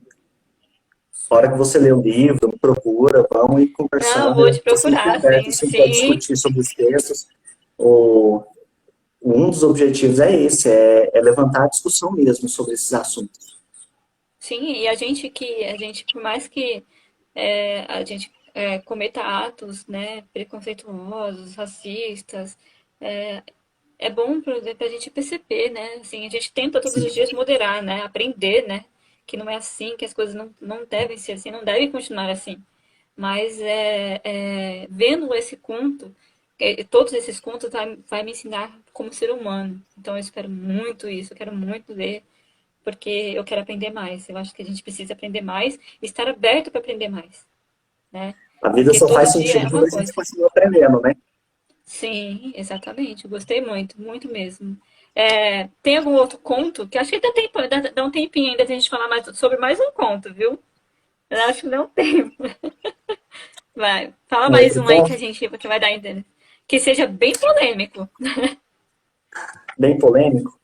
B: A hora que você lê o livro, me procura, vamos ir
A: Não,
B: conversando.
A: vou
B: Eu
A: te
B: estou sempre
A: procurar,
B: aberto
A: sim.
B: assim, para
A: Sim,
B: discutir sobre os textos. O, um dos objetivos é esse, é levantar a discussão mesmo sobre esses assuntos.
A: sim. E a gente, por mais que a gente cometa atos, né, preconceituosos, racistas, é, é bom para a gente perceber, né? Assim, a gente tenta todos os
B: Sim,
A: dias moderar, né? Aprender, né? Que não é assim, que as coisas não devem ser assim, não devem continuar assim. Mas vendo esse conto, todos esses contos vai me ensinar como ser humano. Então eu espero muito isso, eu quero muito ler, porque eu quero aprender mais. Eu acho que a gente precisa aprender mais e estar aberto para aprender mais, né?
B: a vida
A: Porque
B: só
A: todo
B: faz
A: dia é
B: sentido
A: uma
B: quando a gente
A: coisa.
B: continua aprendendo, né?
A: Sim, exatamente. Gostei muito, muito mesmo. É, tem algum outro conto? Que acho que ainda tem, dá um tempinho ainda de a gente falar mais, sobre mais um conto, viu? Eu acho que não tem. Vai, fala
B: Um
A: mais
B: outro
A: um aí
B: ponto,
A: que vai dar ainda. Que seja bem polêmico.
B: bem polêmico,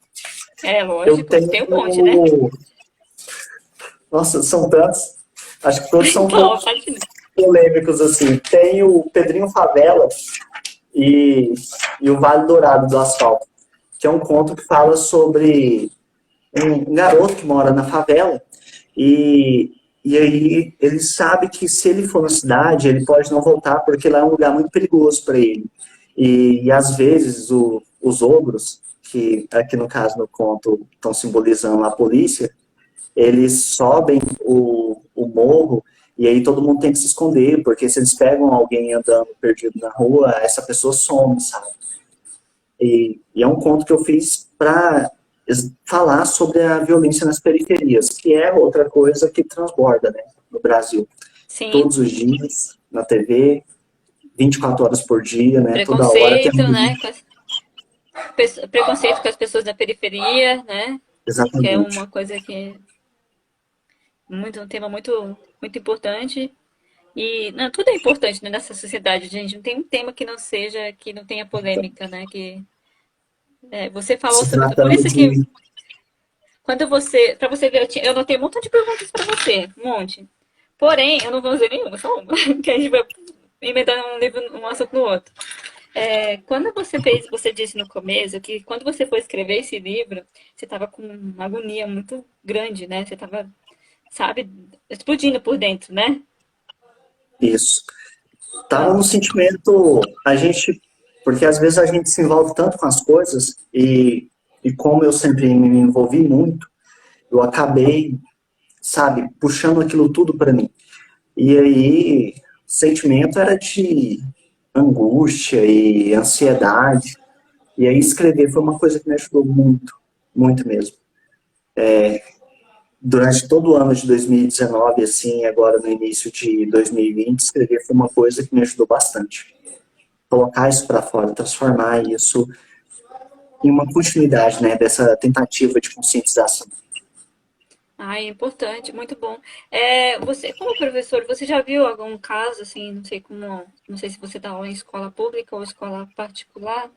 A: É,
B: eu
A: lógico,
B: tenho.
A: tem um monte, né?
B: Nossa, são tantos. Acho que todos são um pouco
A: Então, pode.
B: polêmicos, assim. Tem o Pedrinho Favela e o Vale Dourado do Asfalto, que é um conto que fala sobre um garoto que mora na favela e, e aí ele sabe que se ele for na cidade, ele pode não voltar porque lá é um lugar muito perigoso para ele. E às vezes os ogros, que aqui no caso no conto estão simbolizando a polícia, eles sobem o morro e aí todo mundo tem que se esconder, porque se eles pegam alguém andando perdido na rua, essa pessoa some, sabe? E é um conto que eu fiz para falar sobre a violência nas periferias, que é outra coisa que transborda, né, no Brasil.
A: Sim,
B: Todos os dias, na TV, 24 horas por dia, né, toda hora tem
A: preconceito,
B: um...
A: né? Preconceito com as pessoas da periferia, né? Que é
B: Exatamente.
A: uma coisa que é um tema muito importante. E não, tudo é importante, né, nessa sociedade, gente. Não tem um tema que não seja, que não tenha polêmica, né? Você falou
B: Se
A: sobre. Por
B: tratando
A: isso que
B: de...
A: quando você. Pra você ver, eu anotei um monte de perguntas pra você. Um monte. Porém, eu não vou fazer nenhuma, só uma. Que a gente vai. emendando um livro, um assunto no outro. Quando você disse no começo que quando você foi escrever esse livro, você estava com uma agonia muito grande, né? Você estava, sabe, explodindo por dentro, né?
B: Isso. Tava
A: Ah,
B: no sentimento, porque às vezes a gente se envolve tanto com as coisas e como eu sempre me envolvi muito, eu acabei, sabe, puxando aquilo tudo para mim. E aí, o sentimento era de angústia e ansiedade. E aí escrever foi uma coisa que me ajudou muito, muito mesmo. Durante todo o ano de 2019, assim, agora no início de 2020, escrever foi uma coisa que me ajudou bastante. Colocar isso para fora, transformar isso em uma continuidade, né, dessa tentativa de conscientização.
A: é importante, muito bom. Você, como professor, você já viu algum caso, assim, não sei como, não sei se você dá aula em escola pública ou escola particular,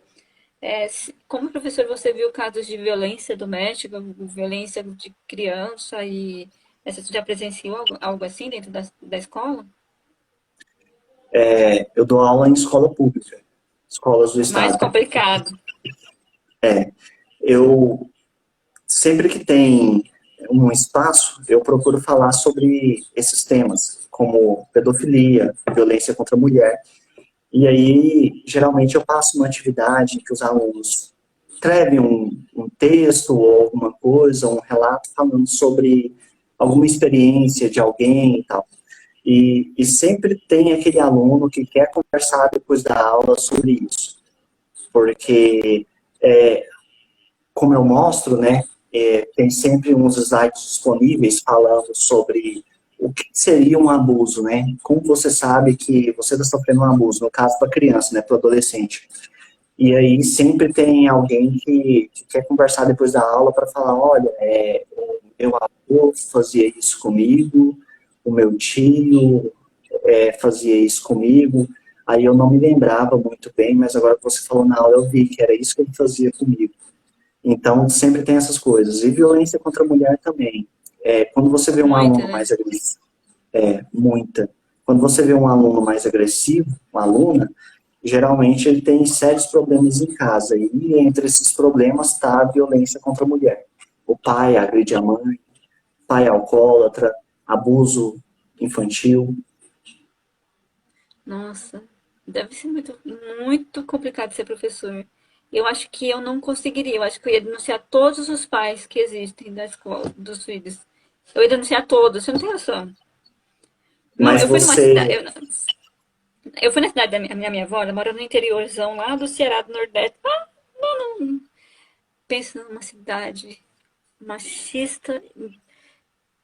A: como professor, você viu casos de violência doméstica, violência de criança e você já presenciou algo assim dentro da escola?
B: Eu dou aula em escola pública, escolas do
A: Mais
B: estado.
A: complicado.
B: Eu sempre que tem um espaço, eu procuro falar sobre esses temas, como pedofilia, violência contra a mulher. E aí, geralmente, eu passo uma atividade que os alunos escrevem um texto ou alguma coisa, um relato falando sobre alguma experiência de alguém e tal. E sempre tem aquele aluno que quer conversar depois da aula sobre isso, porque como eu mostro, né, tem sempre uns slides disponíveis falando sobre o que seria um abuso, né? Como você sabe que você está sofrendo um abuso, no caso para criança, né, para adolescente. E aí sempre tem alguém que quer conversar depois da aula para falar, olha, o meu avô fazia isso comigo, o meu tio fazia isso comigo. Aí eu não me lembrava muito bem, mas agora que você falou na aula eu vi que era isso que ele fazia comigo. Então, sempre tem essas coisas. E violência contra a mulher também. Quando você vê um
A: Muita,
B: aluno
A: né?
B: mais agressivo, muita. Quando você vê um aluno mais agressivo, uma aluna, geralmente ele tem sérios problemas em casa. E entre esses problemas está a violência contra a mulher. O pai agride a mãe, pai alcoólatra, abuso infantil.
A: Nossa, deve ser muito, muito complicado ser professor. Eu acho que eu não conseguiria. Eu acho que eu ia denunciar todos os pais que existem da escola, dos filhos. Eu ia denunciar todos, você não tem noção. Não,
B: Mas
A: eu fui numa
B: você,
A: cidade. Eu fui na cidade da minha avó, ela mora no interiorzão lá do Ceará do Nordeste. Pensa numa cidade machista,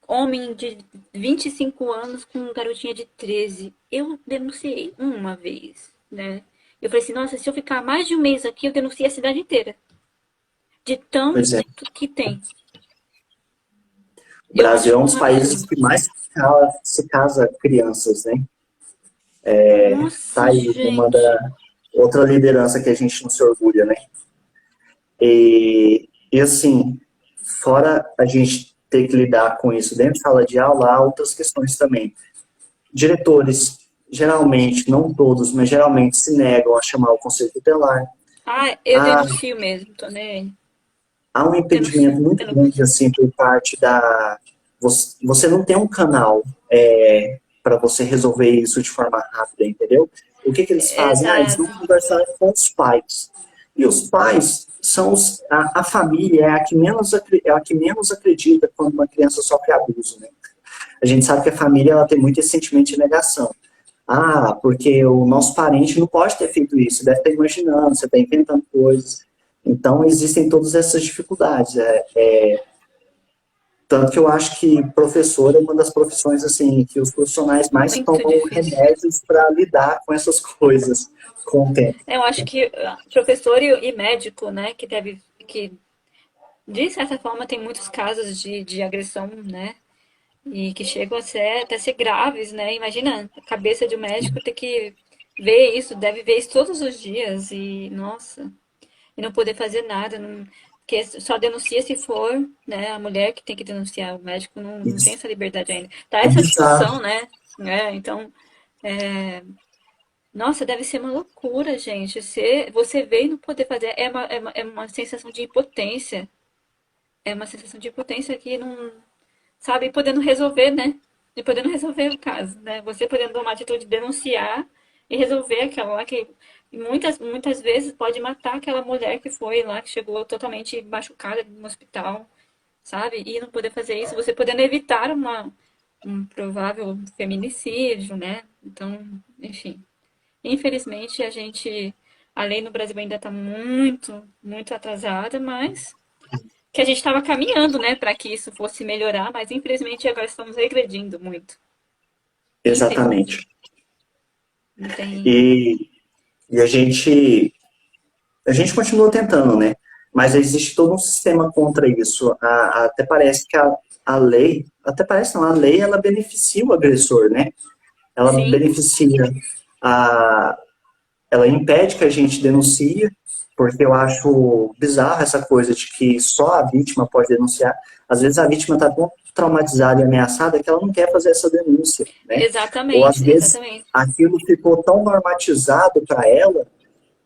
A: homem de 25 anos com garotinha de 13. Eu denunciei uma vez, né? Eu falei assim, nossa, se eu ficar mais de um mês aqui, eu denunciei a cidade inteira. De
B: pois é,
A: tanto que tem.
B: o
A: Eu
B: Brasil é
A: acho
B: um
A: um
B: dos países
A: absurdo.
B: que mais se casa crianças, né? Tá
A: Nossa,
B: aí uma
A: gente.
B: outra liderança que a gente não se orgulha, né? E assim, fora a gente ter que lidar com isso dentro de sala de aula, há outras questões também. Diretores, geralmente, não todos, mas geralmente se negam a chamar o conselho tutelar.
A: Ah, eu
B: Há,
A: denuncio mesmo, tô nem aí.
B: há um
A: Denuncio.
B: impedimento muito
A: Eu não
B: grande,
A: consigo.
B: assim, por parte da... Você não tem um canal para você resolver isso de forma rápida, entendeu? O que eles fazem? Eles vão
A: Exato.
B: conversar com os pais. E os pais são a família é a que menos acredita quando uma criança sofre abuso, né? A gente sabe que a família ela tem muito esse sentimento de negação. Ah, porque o nosso parente não pode ter feito isso, deve estar imaginando, você está inventando coisas. Então, existem todas essas dificuldades. Tanto que eu acho que professor é uma das profissões assim que os profissionais mais
A: Muito
B: tomam
A: difícil.
B: remédios para lidar com essas coisas com o tempo.
A: Eu acho que professor e médico, né, que deve, que de certa forma tem muitos casos de agressão, né, e que chegam a ser, até ser graves, né? Imagina a cabeça de um médico ter que ver isso, deve ver isso todos os dias e, nossa, e não poder fazer nada, não, porque só denuncia se for, né, a mulher que tem que denunciar, o médico não tem
B: Isso
A: essa liberdade ainda. Tá
B: é
A: essa discussão,
B: bizarro.
A: né? Então, Nossa, deve ser uma loucura, gente. Você vê e não poder fazer. É uma sensação de impotência. É uma sensação de impotência que não. Sabe, podendo resolver, né? E podendo resolver o caso, né? Você podendo tomar a atitude de denunciar e resolver aquela lá que muitas vezes pode matar aquela mulher que foi lá, que chegou totalmente machucada no hospital, sabe? E não poder fazer isso, você podendo evitar um provável feminicídio, né? Então, enfim. Infelizmente, a lei no Brasil ainda está muito, muito atrasada, mas que a gente estava caminhando, né, para que isso fosse melhorar, mas infelizmente agora estamos regredindo muito. Infelizmente.
B: Exatamente.
A: Não tem.
B: E, e a gente continua tentando, né? Mas existe todo um sistema contra isso. Até parece que a lei, até parece não, a lei ela beneficia o agressor, né? Ela
A: Sim,
B: beneficia a, ela impede que a gente denuncie, porque eu acho bizarro essa coisa de que só a vítima pode denunciar. Às vezes a vítima está tão traumatizada e ameaçada que ela não quer fazer essa denúncia, né? Ou às
A: exatamente,
B: vezes
A: exatamente.
B: aquilo ficou tão normatizado para ela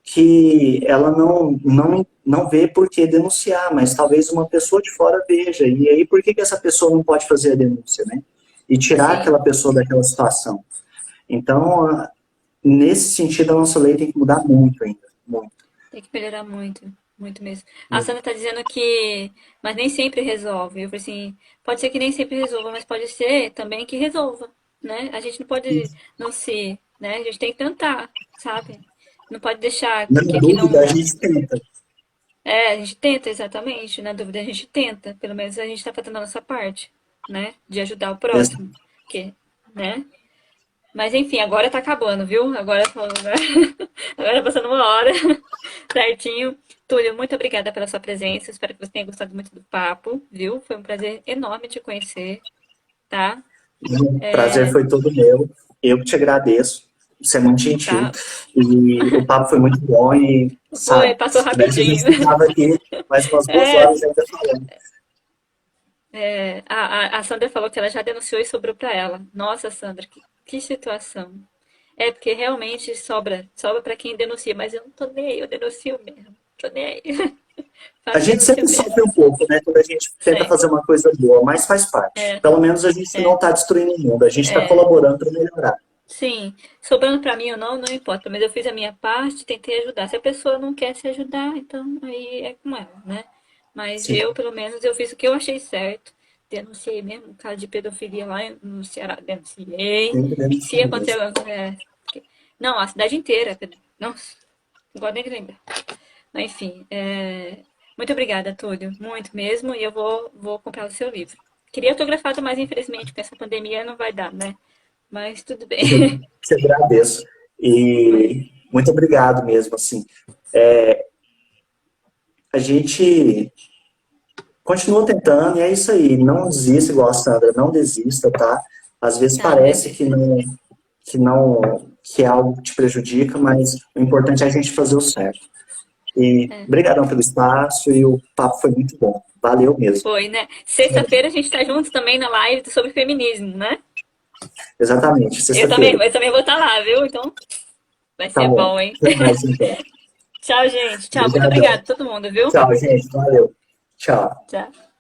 B: que ela não vê por que denunciar, mas talvez uma pessoa de fora veja. E aí, por que essa pessoa não pode fazer a denúncia, né? E tirar
A: Sim,
B: aquela pessoa daquela situação. Então, nesse sentido, a nossa lei tem que mudar muito ainda. Muito.
A: tem que melhorar muito, muito mesmo. A Sandra está dizendo que, mas nem sempre resolve. Eu falei assim, pode ser que nem sempre resolva, mas pode ser também que resolva, né? A gente não pode não se, né? A gente tem que tentar, sabe? Não pode deixar
B: Na
A: que
B: dúvida, a
A: não.
B: gente tenta.
A: É, a gente tenta, exatamente. Na dúvida, a gente tenta. Pelo menos a gente está fazendo a nossa parte, né? De ajudar o próximo. Que, né? Mas enfim, agora tá acabando, viu? Agora, agora tá passando uma hora, certinho. Túlio, muito obrigada pela sua presença. Espero que você tenha gostado muito do papo, viu? Foi um prazer enorme te conhecer, tá?
B: O prazer foi todo meu. Eu que te agradeço. Você é muito gentil.
A: Tá.
B: E o papo foi muito bom. E,
A: Foi,
B: sabe,
A: passou
B: se pudesse, a gente
A: rapidinho.
B: ficava aqui mais umas 2 horas ainda falando.
A: A Sandra falou que ela já denunciou e sobrou pra ela. Nossa, Sandra, que situação. É, porque realmente sobra para quem denuncia, mas eu não tô nem aí, eu denuncio mesmo. Tô nem aí.
B: A
A: Faço
B: gente
A: denúncia
B: sempre
A: mesmo.
B: sofre um pouco, né, quando a gente tenta
A: Sempre.
B: fazer uma coisa boa, mas faz parte.
A: É,
B: Pelo menos a gente não
A: é,
B: está destruindo o mundo, a gente está
A: é.
B: colaborando para melhorar.
A: Sim, sobrando pra mim ou não, não importa, mas eu fiz a minha parte, tentei ajudar. Se a pessoa não quer se ajudar, então aí é com ela, né? Mas
B: Sim,
A: eu, pelo menos, eu fiz o que eu achei certo. Denunciei mesmo o caso de pedofilia lá no Ceará. Denunciei.
B: sempre
A: Se
B: denunciar
A: acontecer.
B: mesmo.
A: Não, a cidade inteira. Nossa, não gosto nem de lembrar. Mas, enfim, muito obrigada, Túlio. Muito mesmo. E eu vou comprar o seu livro. Queria autografado, mas infelizmente com essa pandemia não vai dar, né? Mas tudo bem.
B: Eu te agradeço. E muito obrigado mesmo, assim. A gente continua tentando e é isso aí. Não desista, igual a Sandra, não desista, tá? Às vezes
A: Não,
B: parece
A: desista.
B: que é algo que te prejudica, mas o importante é a gente fazer o certo. E brigadão pelo espaço e o papo foi muito bom. Valeu mesmo.
A: Foi, né? Sexta-feira a gente tá juntos também na live sobre feminismo, né?
B: Exatamente,
A: Eu
B: sexta-feira.
A: também vou estar lá, viu? Então vai
B: Tá
A: ser
B: bom.
A: bom, hein?
B: Até mais então.
A: Tchau, gente. Tchau. Muito
B: Obrigadão.
A: obrigada a todo mundo, viu?
B: Tchau, gente. Valeu. Tchau.
A: Tchau.